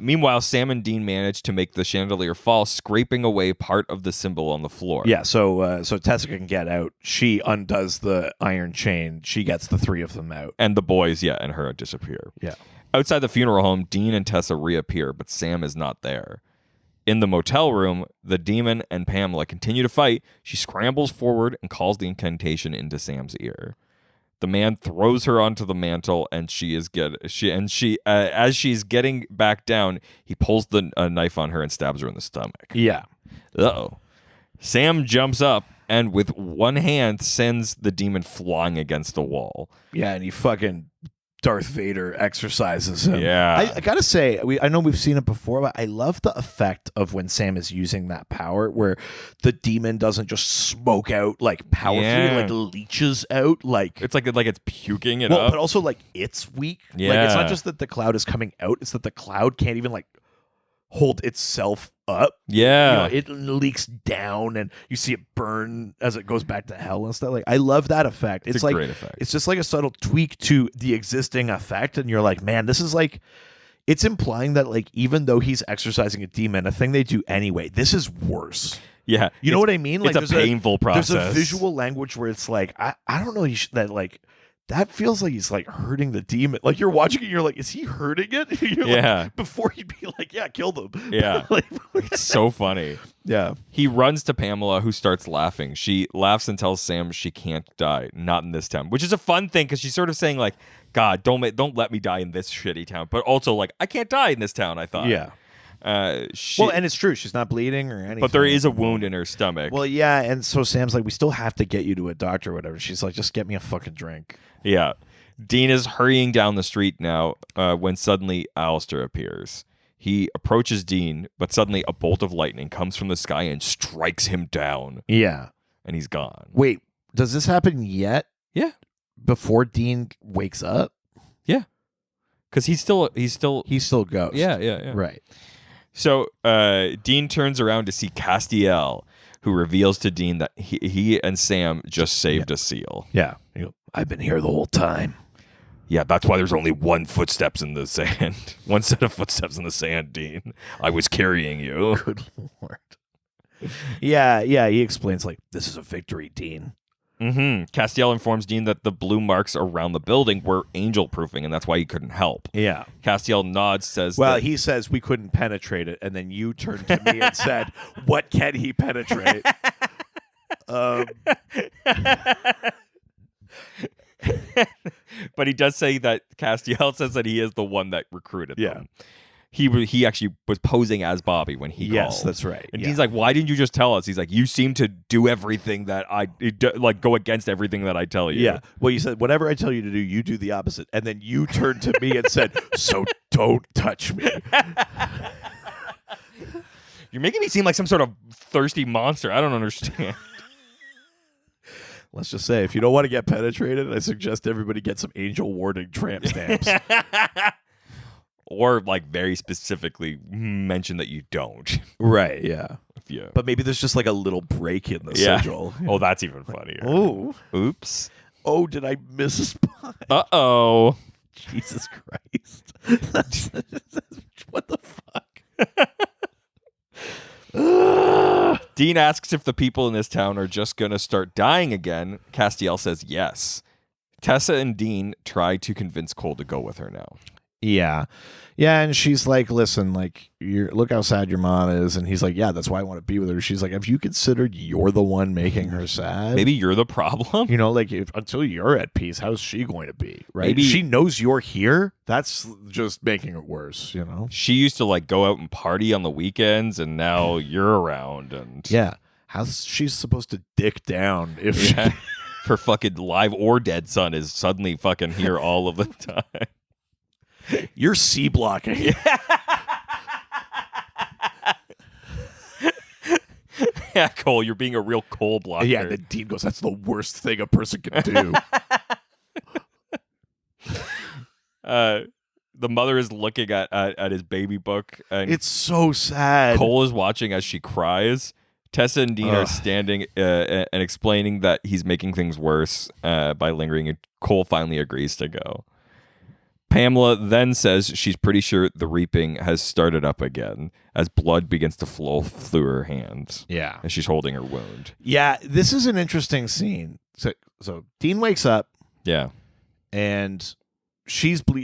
Speaker 1: Meanwhile, Sam and Dean manage to make the chandelier fall, scraping away part of the symbol on the floor.
Speaker 2: Yeah, so Tessa can get out. She undoes the iron chain. She gets the three of them out.
Speaker 1: And the boys, and her disappear.
Speaker 2: Yeah.
Speaker 1: Outside the funeral home, Dean and Tessa reappear, but Sam is not there. In the motel room, the demon and Pamela continue to fight. She scrambles forward and calls the incantation into Sam's ear. The man throws her onto the mantle, and as she's getting back down, he pulls the knife on her and stabs her in the stomach.
Speaker 2: Yeah.
Speaker 1: Uh-oh. Sam jumps up and with one hand sends the demon flying against the wall.
Speaker 2: Yeah, and he fucking Darth Vader exercises him.
Speaker 1: Yeah.
Speaker 2: I gotta say, I know we've seen it before, but I love the effect of when Sam is using that power, where the demon doesn't just smoke out like powerfully,
Speaker 1: Yeah.
Speaker 2: like leeches out, like
Speaker 1: It's like it's puking it
Speaker 2: well,
Speaker 1: up.
Speaker 2: but also like it's weak. Like
Speaker 1: Yeah.
Speaker 2: it's not just that the cloud is coming out; it's that the cloud can't even like hold itself up.
Speaker 1: Yeah.
Speaker 2: It leaks down, and you see it burn as it goes back to hell and stuff. Like I love that effect.
Speaker 1: It's a
Speaker 2: like
Speaker 1: great effect.
Speaker 2: It's just like a subtle tweak to the existing effect, and you're like, man, this is like. It's implying that like even though he's exercising a demon, a thing they do anyway, this is worse.
Speaker 1: Yeah.
Speaker 2: You know what I mean? Like
Speaker 1: It's a
Speaker 2: there's
Speaker 1: painful process.
Speaker 2: There's a visual language where it's like I don't know that like. That feels like he's like hurting the demon. Like you're watching it, you're like, is he hurting it? You're
Speaker 1: Yeah.
Speaker 2: Like, before you'd be like, yeah, kill them.
Speaker 1: Yeah.
Speaker 2: Like,
Speaker 1: It's so funny.
Speaker 2: yeah.
Speaker 1: He runs to Pamela, who starts laughing. She laughs and tells Sam she can't die, not in this town, which is a fun thing because she's sort of saying like, God, don't let me die in this shitty town, but also like I can't die in this town. I thought.
Speaker 2: Yeah.
Speaker 1: Well,
Speaker 2: And it's true. She's not bleeding or anything.
Speaker 1: but there is a wound in her stomach.
Speaker 2: Well, yeah. And so Sam's like, we still have to get you to a doctor or whatever. She's like, just get me a fucking drink.
Speaker 1: Yeah. Dean is hurrying down the street now when suddenly Alastair appears. He approaches Dean, but suddenly a bolt of lightning comes from the sky and strikes him down,
Speaker 2: Yeah.
Speaker 1: and he's gone.
Speaker 2: Wait, does this happen yet?
Speaker 1: Yeah.
Speaker 2: Before Dean wakes up?
Speaker 1: Yeah. Because he's still
Speaker 2: He's still ghost.
Speaker 1: yeah.
Speaker 2: Right.
Speaker 1: So Dean turns around to see Castiel, who reveals to Dean that he and Sam just saved a seal.
Speaker 2: Yeah. I've been here the whole time.
Speaker 1: Yeah, that's why there's only one footsteps in the sand. One set of footsteps in the sand, Dean. I was carrying you.
Speaker 2: Good Lord. Yeah. He explains like, this is a victory, Dean.
Speaker 1: Mm-hmm. Castiel informs Dean that the blue marks around the building were angel-proofing, and that's why he couldn't help.
Speaker 2: Yeah.
Speaker 1: Castiel nods, says
Speaker 2: Well,
Speaker 1: that,
Speaker 2: he says we couldn't penetrate it, and then you turned to me and said, what can he penetrate?
Speaker 1: But he does say that Castiel says that he is the one that recruited them. He actually was posing as Bobby when he
Speaker 2: Yes,
Speaker 1: called.
Speaker 2: that's right.
Speaker 1: And
Speaker 2: Yeah.
Speaker 1: Dean's like, why didn't you just tell us? He's like, you seem to do everything that go against everything that I tell you.
Speaker 2: Yeah. Well, you said, whatever I tell you to do, you do the opposite. And then you turned to me and said, so don't touch me.
Speaker 1: You're making me seem like some sort of thirsty monster. I don't understand.
Speaker 2: Let's just say, if you don't want to get penetrated, I suggest everybody get some angel warding tramp stamps.
Speaker 1: Or like very specifically mention that you don't.
Speaker 2: Right, yeah.
Speaker 1: Yeah.
Speaker 2: But maybe there's just like a little break in the sigil.
Speaker 1: Oh, that's even funnier.
Speaker 2: Oh.
Speaker 1: Oops.
Speaker 2: Oh, did I miss a spot?
Speaker 1: Uh-oh.
Speaker 2: Jesus Christ. What the fuck?
Speaker 1: Dean asks if the people in this town are just going to start dying again. Castiel says yes. Tessa and Dean try to convince Cole to go with her now.
Speaker 2: Yeah. Yeah, and she's like, listen, like, look how sad your mom is. And he's like, yeah, that's why I want to be with her. She's like, have you considered you're the one making her sad?
Speaker 1: Maybe you're the problem.
Speaker 2: You know, like, until you're at peace, how's she going to be, right?
Speaker 1: Maybe
Speaker 2: she knows you're here. That's just making it worse, you know?
Speaker 1: She used to like go out and party on the weekends, and now you're around. And
Speaker 2: Yeah. How's she's supposed to dick down if
Speaker 1: yeah, her fucking live or dead son is suddenly fucking here all of the time.
Speaker 2: you're C blocking?
Speaker 1: Yeah, Cole, you're being a real coal blocker.
Speaker 2: Yeah, the dean goes, that's the worst thing a person can do.
Speaker 1: The mother is looking at his baby book, and
Speaker 2: It's so sad.
Speaker 1: Cole is watching as she cries. Tessa and Dean are standing and explaining that he's making things worse by lingering, and Cole finally agrees to go. Pamela then says she's pretty sure the reaping has started up again as blood begins to flow through her hands.
Speaker 2: Yeah.
Speaker 1: And she's holding her wound.
Speaker 2: Yeah, this is an interesting scene. So Dean wakes up
Speaker 1: Yeah.
Speaker 2: and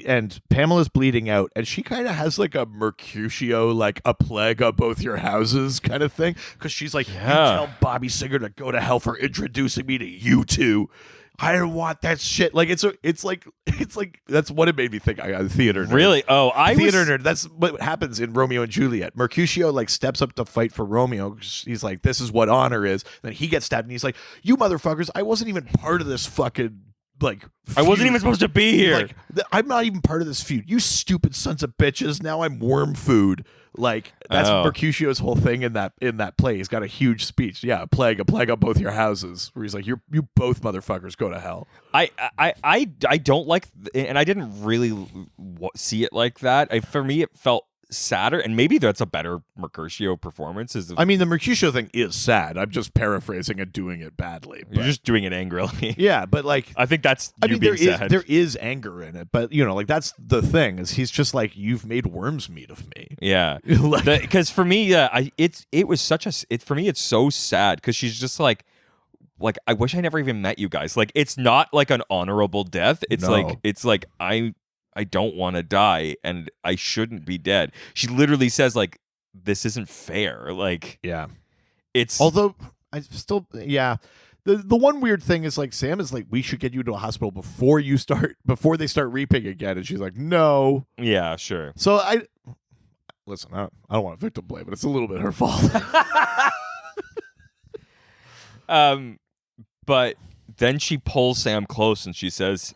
Speaker 2: and Pamela's bleeding out, and she kind of has like a Mercutio, like a plague of both your houses kind of thing, because she's like,
Speaker 1: Yeah.
Speaker 2: you tell Bobby Singer to go to hell for introducing me to you two. I don't want that shit. Like it's like that's what it made me think. I got a theater nerd.
Speaker 1: Really? Oh,
Speaker 2: Theater nerd. That's what happens in Romeo and Juliet. Mercutio like steps up to fight for Romeo. He's like, this is what honor is. Then he gets stabbed, and he's like, you motherfuckers, I wasn't even part of this fucking like.
Speaker 1: I wasn't
Speaker 2: feud.
Speaker 1: even supposed to be here.
Speaker 2: Like, I'm not even part of this feud. You stupid sons of bitches. Now I'm worm food. Like that's
Speaker 1: Oh.
Speaker 2: Mercutio's whole thing in that play. He's got a huge speech. Yeah, a plague on both your houses. Where he's like, you both motherfuckers go to hell.
Speaker 1: I don't like, and I didn't really see it like that. For me, it felt sadder, and maybe that's a better Mercutio performance.
Speaker 2: I mean, the Mercutio thing is sad. I'm just paraphrasing and doing it badly.
Speaker 1: You're
Speaker 2: but-
Speaker 1: just doing it angrily.
Speaker 2: yeah, but like.
Speaker 1: I think that's
Speaker 2: I
Speaker 1: you
Speaker 2: mean,
Speaker 1: being sad.
Speaker 2: there is anger in it, but you know, like that's the thing is he's just like, you've made worms meat of me.
Speaker 1: Yeah,
Speaker 2: Like-
Speaker 1: because for me, it was such a. For me, it's so sad because she's just like I wish I never even met you guys. Like it's not like an honorable death. It's
Speaker 2: No.
Speaker 1: like I don't want to die and I shouldn't be dead. She literally says like this isn't fair. Like
Speaker 2: Yeah.
Speaker 1: it's
Speaker 2: Although I still, yeah. The one weird thing is like Sam is like, we should get you to a hospital before they start reaping again, and she's like, no.
Speaker 1: yeah, sure.
Speaker 2: So I don't want to victim blame, but it's a little bit her fault.
Speaker 1: But then she pulls Sam close and she says,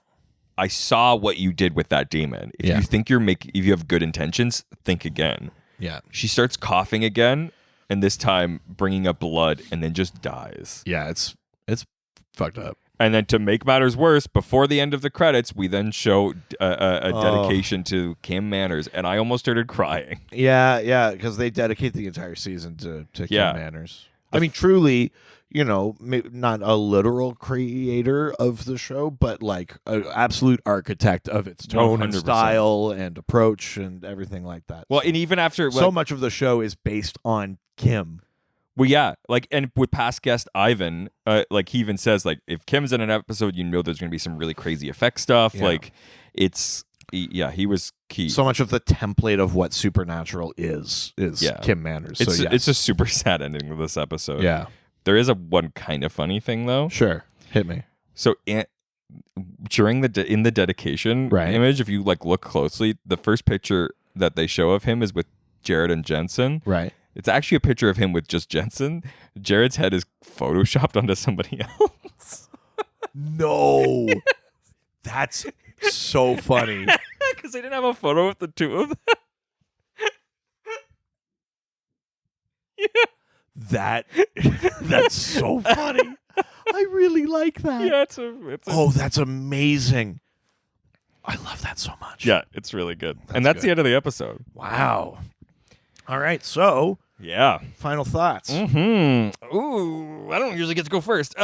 Speaker 1: I saw what you did with that demon. If
Speaker 2: Yeah.
Speaker 1: you think if you have good intentions, think again.
Speaker 2: Yeah.
Speaker 1: She starts coughing again, and this time bringing up blood, and then just dies.
Speaker 2: Yeah, it's fucked up.
Speaker 1: And then to make matters worse, before the end of the credits, we then show a dedication to Kim Manners, and I almost started crying.
Speaker 2: Yeah, because they dedicate the entire season to
Speaker 1: Yeah.
Speaker 2: Kim Manners. I mean, truly, you know, not a literal creator of the show, but like an absolute architect of its tone and
Speaker 1: 100%.
Speaker 2: style and approach and everything like that.
Speaker 1: Well, and even after
Speaker 2: so much of the show is based on Kim.
Speaker 1: well, yeah, like, and with past guest Ivan, like he even says, like, if Kim's in an episode, you know, there's going to be some really crazy effect stuff.
Speaker 2: Yeah.
Speaker 1: Like, he was key.
Speaker 2: So much of the template of what Supernatural is
Speaker 1: Yeah.
Speaker 2: Kim Manners.
Speaker 1: It's
Speaker 2: So yes.
Speaker 1: it's a super sad ending to this episode.
Speaker 2: yeah,
Speaker 1: There is one kind of funny thing though.
Speaker 2: sure. Hit me.
Speaker 1: So during in the dedication
Speaker 2: Right.
Speaker 1: image, if you like look closely, the first picture that they show of him is with Jared and Jensen.
Speaker 2: Right.
Speaker 1: It's actually a picture of him with just Jensen. Jared's head is photoshopped onto somebody else.
Speaker 2: No, that's so funny.
Speaker 1: Because they didn't have a photo of the two of them.
Speaker 2: That's so funny. I really like that.
Speaker 1: Yeah, it's a
Speaker 2: Oh, that's amazing. I love that so much.
Speaker 1: yeah, it's really good. And that's
Speaker 2: good.
Speaker 1: the end of the episode.
Speaker 2: Wow. All right. So,
Speaker 1: Yeah.
Speaker 2: final thoughts.
Speaker 1: Ooh, I don't usually get to go first.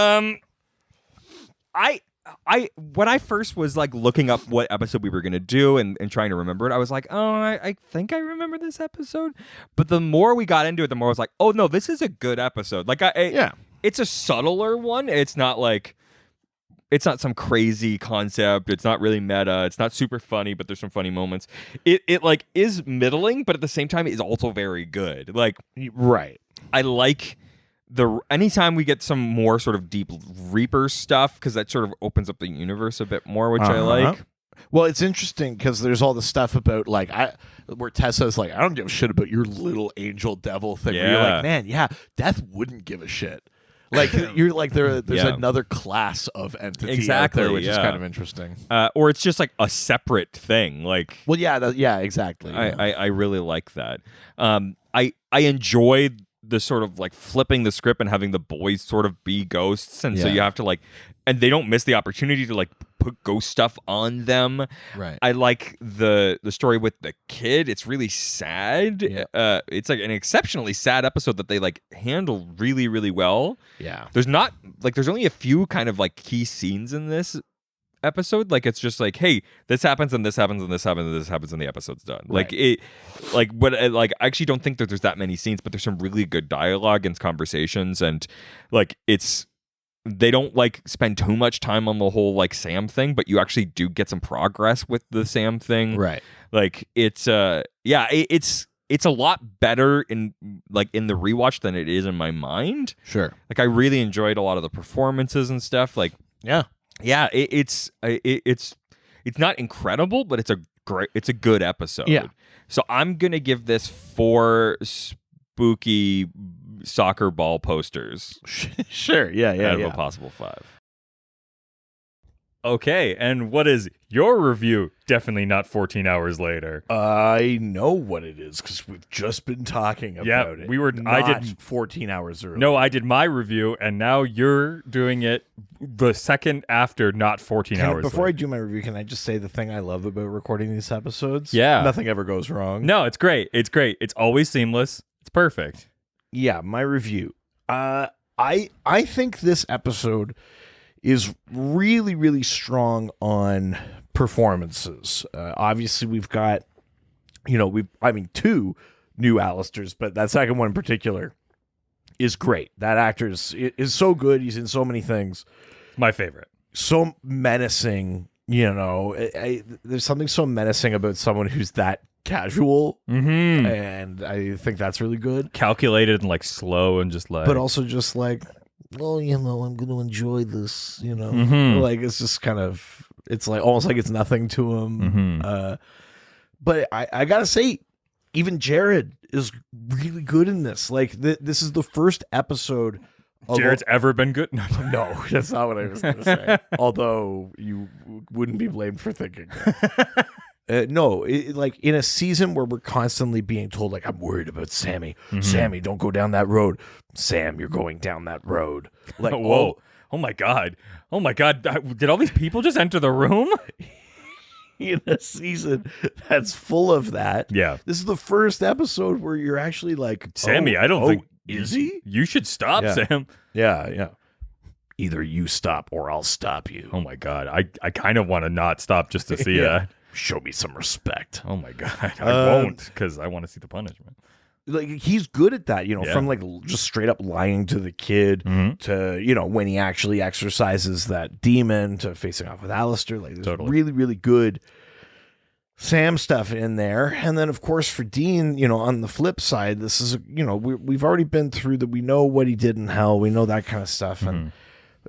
Speaker 1: I when I first was like looking up what episode we were gonna do and trying to remember it, I was like, oh, I think I remember this episode. But the more we got into it, the more I was like, oh no, this is a good episode. Like
Speaker 2: Yeah.
Speaker 1: it's a subtler one. It's not It's not some crazy concept. It's not really meta. It's not super funny, but there's some funny moments. It like is middling, but at the same time is also very good. Like,
Speaker 2: Right.
Speaker 1: I like anytime we get some more sort of deep Reaper stuff, because that sort of opens up the universe a bit more, which I like.
Speaker 2: Well, it's interesting because there's all the stuff about like where Tessa's like, I don't give a shit about your little angel devil thing. Where you're
Speaker 1: Yeah.
Speaker 2: like, man, yeah, Death wouldn't give a shit. Like you're like there's
Speaker 1: Yeah.
Speaker 2: another class of entity out
Speaker 1: Exactly,
Speaker 2: there, which is
Speaker 1: yeah.
Speaker 2: kind of interesting.
Speaker 1: Or it's just like a separate thing. Like,
Speaker 2: Well, yeah, exactly.
Speaker 1: I really like that. I enjoy the sort of like flipping the script and having the boys sort of be ghosts, and so
Speaker 2: Yeah.
Speaker 1: you have to like, and they don't miss the opportunity to like put ghost stuff on them.
Speaker 2: Right.
Speaker 1: I like the story with the kid. It's really sad.
Speaker 2: Yeah.
Speaker 1: It's like an exceptionally sad episode that they like handle really, really well.
Speaker 2: Yeah.
Speaker 1: There's only a few kind of like key scenes in this episode. Like, it's just like, hey, this happens and this happens and this happens and this happens and the episode's done. Like
Speaker 2: Right.
Speaker 1: I actually don't think that there's that many scenes, but there's some really good dialogue and conversations, and like they don't like spend too much time on the whole like Sam thing, but you actually do get some progress with the Sam thing.
Speaker 2: Right.
Speaker 1: Like it's a lot better in the rewatch than it is in my mind.
Speaker 2: Sure.
Speaker 1: Like, I really enjoyed a lot of the performances and stuff. Like,
Speaker 2: Yeah.
Speaker 1: yeah, it's not incredible, but it's a good episode.
Speaker 2: Yeah.
Speaker 1: So I'm gonna give this 4 spooky soccer ball posters
Speaker 2: Sure. Yeah. Yeah.
Speaker 1: out of
Speaker 2: yeah.
Speaker 1: a possible 5.
Speaker 5: Okay, and what is your review? Definitely not 14 hours later.
Speaker 2: I know what it is because we've just been talking about
Speaker 5: Yeah,
Speaker 2: it.
Speaker 5: we were- I
Speaker 2: Not
Speaker 5: didn't-
Speaker 2: 14 hours early.
Speaker 5: No, I did my review, and now you're doing it the second after, not 14 hours
Speaker 2: Before I
Speaker 5: later.
Speaker 2: do my review, can I just say the thing I love about recording these episodes?
Speaker 5: Yeah.
Speaker 2: Nothing ever goes wrong.
Speaker 5: No, it's great. It's great. It's always seamless. It's perfect.
Speaker 2: Yeah, my review. I think this episode is really, really strong on performances. Obviously, we've got, 2 new Alastairs, but that second one in particular is great. That actor is so good. He's in so many things.
Speaker 5: My favorite.
Speaker 2: So menacing, there's something so menacing about someone who's that casual,
Speaker 5: Mm-hmm.
Speaker 2: and I think that's really good.
Speaker 5: Calculated and like slow and just like.
Speaker 2: But also just like,
Speaker 4: Oh, I'm going to enjoy this,
Speaker 5: Mhm.
Speaker 2: like it's just kind of, it's like almost like it's nothing to him.
Speaker 5: Mhm.
Speaker 2: But I gotta say, even Jared is really good in this. Like this is the first episode. of
Speaker 5: Jared's ever been good. No,
Speaker 2: No, that's not what I was going to say. Although you wouldn't be blamed for thinking that. No, like in a season where we're constantly being told, like, I'm worried about Sammy. Sammy, don't go down that road. Sam, you're going down that road. Like,
Speaker 5: Whoa. Oh my God. Oh my God. Did all these people just enter the room?
Speaker 2: in a season that's full of that.
Speaker 5: Yeah.
Speaker 2: This is the first episode where you're actually like,
Speaker 5: Sammy, I don't think.
Speaker 2: Is he?
Speaker 5: You should stop,
Speaker 2: Yeah.
Speaker 5: Sam.
Speaker 2: Yeah. Either you stop or I'll stop you.
Speaker 5: Oh my God. I kind of want to not stop just to see
Speaker 2: Yeah.
Speaker 5: that.
Speaker 2: Show me some respect.
Speaker 5: Oh my God. I
Speaker 2: Um,
Speaker 5: won't because I want to see the punishment.
Speaker 2: Like he's good at that,
Speaker 5: Yeah.
Speaker 2: from like just straight up lying to the kid
Speaker 5: Mhm.
Speaker 2: to, when he actually exercises that demon to facing off with Alastair. Like there's
Speaker 5: Totally.
Speaker 2: really, really good Sam stuff in there. And then of course for Dean, on the flip side, this is, we've already been through that. We know what he did in hell. We know that kind of stuff. And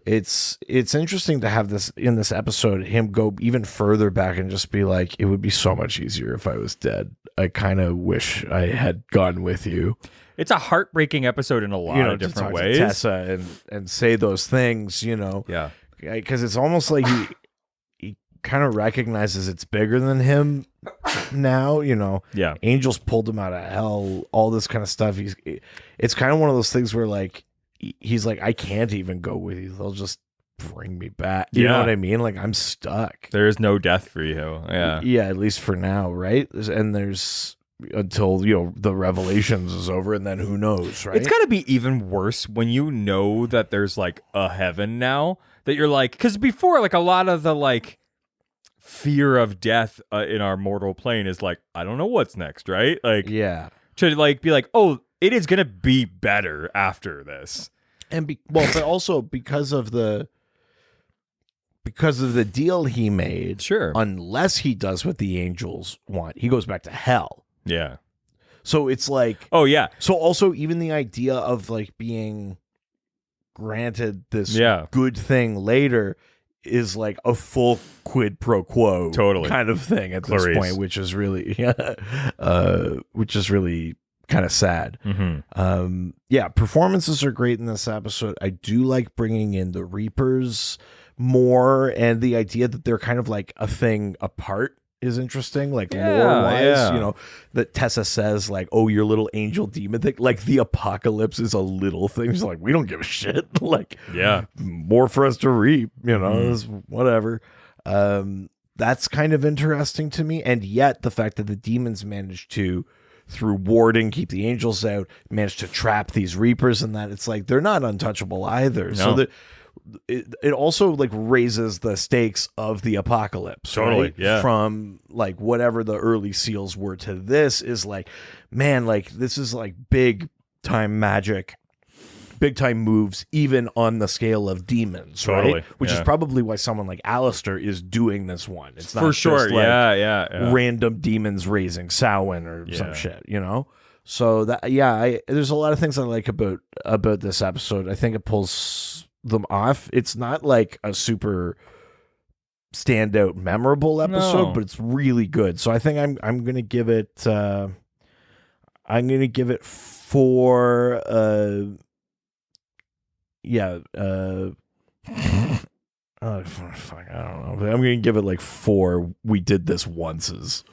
Speaker 2: it's interesting to have this in this episode, him go even further back and just be like, it would be so much easier if I was dead. I kind of wish I had gone with you.
Speaker 5: It's a heartbreaking episode in a lot of
Speaker 2: To
Speaker 5: different
Speaker 2: talk to
Speaker 5: ways.
Speaker 2: Tessa and say those things,
Speaker 5: Yeah.
Speaker 2: because it's almost like he kind of recognizes it's bigger than him now.
Speaker 5: Yeah.
Speaker 2: Angels pulled him out of hell, all this kind of stuff. It's kind of one of those things where like he's like, I can't even go with you. They'll just bring me back. You know
Speaker 5: Yeah.
Speaker 2: what I mean? Like I'm stuck.
Speaker 5: There is no death for you. Yeah.
Speaker 2: Yeah, at least for now, right? And there's until the revelations is over, and then who knows, right?
Speaker 1: It's got to be even worse when you know that there's like a heaven now, that you're like, because before, like, a lot of the like fear of death in our mortal plane is like, I don't know what's next, right? Like,
Speaker 2: yeah.
Speaker 1: to like be like, oh, it is gonna be better after this.
Speaker 2: And but also because of the because of the deal he made,
Speaker 1: Sure.
Speaker 2: unless he does what the angels want, he goes back to hell.
Speaker 1: Yeah.
Speaker 2: So it's like,
Speaker 1: Oh, yeah.
Speaker 2: so also even the idea of like being granted this
Speaker 1: Yeah.
Speaker 2: good thing later is like a full quid pro quo
Speaker 1: Totally.
Speaker 2: kind of thing at
Speaker 1: Clarice.
Speaker 2: this point, which is really, kind of sad.
Speaker 1: Mm-hmm.
Speaker 2: Yeah, performances are great in this episode. I do like bringing in the Reapers more, and the idea that they're kind of like a thing apart is interesting, like lore-wise.
Speaker 1: yeah.
Speaker 2: You know, that Tessa says like, "Oh, your little angel demon thing." Like the apocalypse is a little thing. She's like, "We don't give a shit." Like,
Speaker 1: Yeah.
Speaker 2: more for us to reap. You know,
Speaker 1: Mhm.
Speaker 2: it's whatever. That's kind of interesting to me, and yet the fact that the demons managed to, through warding, keep the angels out, managed to trap these Reapers, and that it's like they're not untouchable either. So
Speaker 1: No.
Speaker 2: that it also like raises the stakes of the apocalypse.
Speaker 1: Totally,
Speaker 2: right?
Speaker 1: yeah.
Speaker 2: From like whatever the early seals were to this is like, man, like this is like big time magic, big time moves, even on the scale of demons.
Speaker 1: Totally,
Speaker 2: right? Which is
Speaker 1: yeah.
Speaker 2: probably why someone like Alastair is doing this one. It's not
Speaker 1: For sure.
Speaker 2: just, like,
Speaker 1: Yeah.
Speaker 2: random demons raising Samhain or some
Speaker 1: Yeah.
Speaker 2: shit, you know? So that, yeah, there's a lot of things I like about this episode. I think it pulls them off. It's not like a super standout memorable episode,
Speaker 1: No.
Speaker 2: but it's really good. So I think I'm going to give it 4 oh, fuck, I don't know. But I'm going to give it like 4 we did this onces.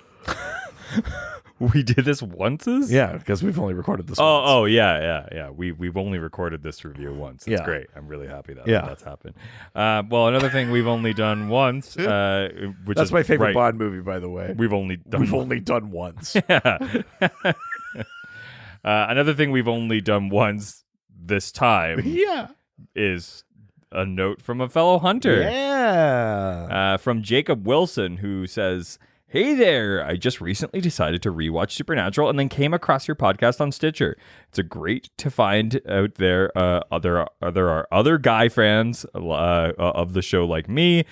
Speaker 1: We did this onces?
Speaker 2: Yeah, because we've only recorded this once.
Speaker 1: Oh, yeah. We've only recorded this review once. That's
Speaker 2: Yeah.
Speaker 1: great. I'm really happy that
Speaker 2: Yeah.
Speaker 1: that's happened. Well, another thing we've only done once, which
Speaker 2: That's
Speaker 1: is
Speaker 2: my favorite
Speaker 1: right.
Speaker 2: Bond movie, by the way.
Speaker 1: We've only
Speaker 2: done once.
Speaker 1: Yeah. Another thing we've only done once this time
Speaker 2: Yeah.
Speaker 1: is a note from a fellow hunter.
Speaker 2: Yeah.
Speaker 1: From Jacob Wilson, who says, "Hey there, I just recently decided to rewatch Supernatural and then came across your podcast on Stitcher. It's a great to find out there. There are other guy fans of the show like me.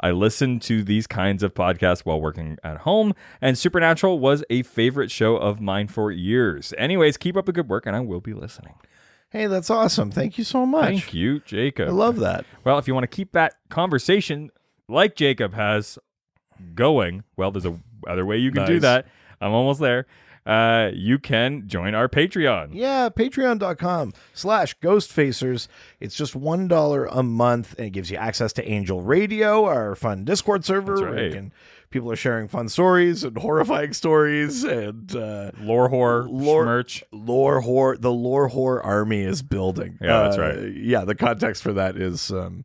Speaker 1: I listen to these kinds of podcasts while working at home, and Supernatural was a favorite show of mine for years. Anyways, keep up the good work, and I will be listening."
Speaker 2: Hey, that's awesome. Thank you so much.
Speaker 1: Thank you, Jacob.
Speaker 2: I love that.
Speaker 1: Well, if you want to keep that conversation like Jacob has going, well, there's a other way you can do
Speaker 2: Nice.
Speaker 1: that. I'm almost there. You can join our Patreon.
Speaker 2: Yeah, patreon.com/ghostfacers. It's just $1 a month, and it gives you access to Angel Radio, our fun Discord server.
Speaker 1: That's
Speaker 2: Where
Speaker 1: right.
Speaker 2: people are sharing fun stories and horrifying stories and
Speaker 1: Lore horror
Speaker 2: Lore-
Speaker 1: merch.
Speaker 2: the lore whore army is building.
Speaker 1: Yeah, that's right.
Speaker 2: Yeah, the context for that is
Speaker 1: Don't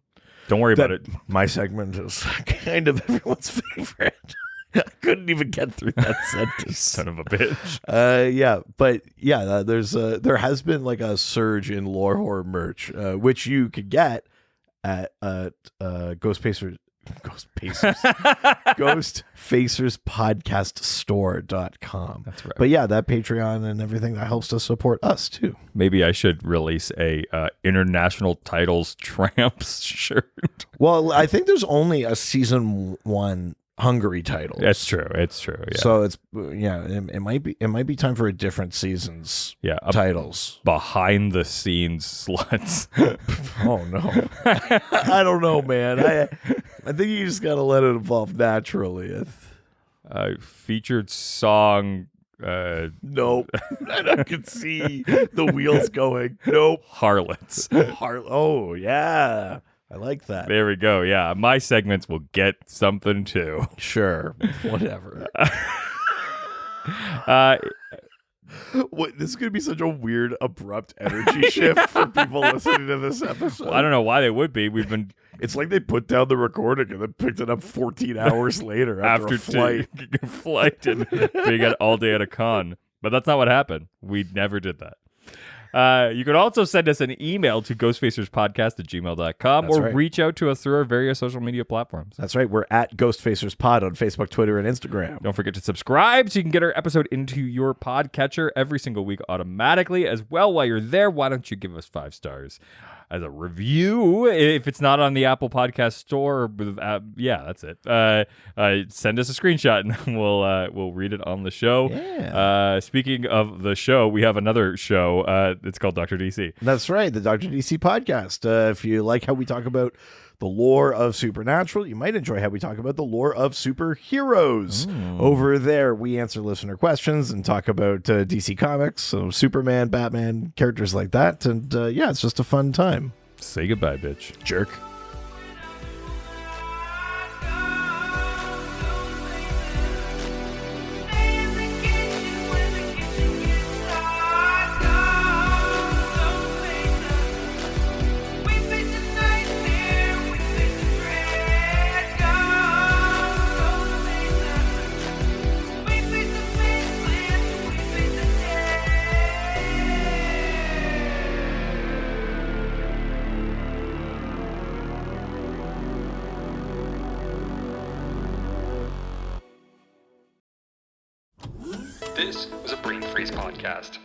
Speaker 1: worry about
Speaker 2: that
Speaker 1: it.
Speaker 2: my segment is kind of everyone's favorite. I couldn't even get through that sentence.
Speaker 1: Son of a bitch.
Speaker 2: There has been like a surge in lore horror merch, which you could get at ghostfacerspodcaststore.com.
Speaker 1: That's right.
Speaker 2: But yeah, that Patreon and everything that helps to support us too.
Speaker 1: Maybe I should release a international titles tramps shirt.
Speaker 2: Well, I think there's only a season 1 Hungary title.
Speaker 1: It's true. It's true. Yeah.
Speaker 2: So it's it might be time for a different season's
Speaker 1: yeah.
Speaker 2: titles.
Speaker 1: Behind the scenes sluts.
Speaker 2: Oh no. I don't know, man. I think you just gotta let it evolve naturally.
Speaker 1: Featured song.
Speaker 2: Nope. And I can see the wheels going. Nope.
Speaker 1: Harlots.
Speaker 2: Oh yeah. I like that.
Speaker 1: There we go. Yeah, my segments will get something too.
Speaker 2: Sure. Whatever. What, this is gonna be such a weird, abrupt energy shift for people listening to this episode.
Speaker 1: I don't know why they would be. We've been
Speaker 2: It's like they put down the recording and then picked it up 14 hours later after a flight.
Speaker 1: flight and being all day at a con. But that's not what happened. We never did that. You can also send us an email to ghostfacerspodcast@gmail.com
Speaker 2: That's
Speaker 1: or
Speaker 2: right.
Speaker 1: reach out to us through our various social media platforms.
Speaker 2: That's right. We're at GhostfacersPod on Facebook, Twitter, and Instagram.
Speaker 1: Don't forget to subscribe so you can get our episode into your podcatcher every single week automatically as well. While you're there, why don't you give us 5 stars?
Speaker 5: as a review. If it's not on the Apple Podcast Store, yeah, that's it. Send us a screenshot and we'll read it on the show.
Speaker 2: Yeah.
Speaker 5: Speaking of the show, we have another show. It's called Dr. DC.
Speaker 2: That's right, the Dr. DC podcast. If you like how we talk about the lore of Supernatural, you might enjoy how we talk about the lore of superheroes. Over there, we answer listener questions and talk about DC Comics, so Superman, Batman, characters like that. And yeah, it's just a fun time.
Speaker 5: Say goodbye, bitch.
Speaker 2: Jerk.
Speaker 6: This was a Brain Freeze podcast.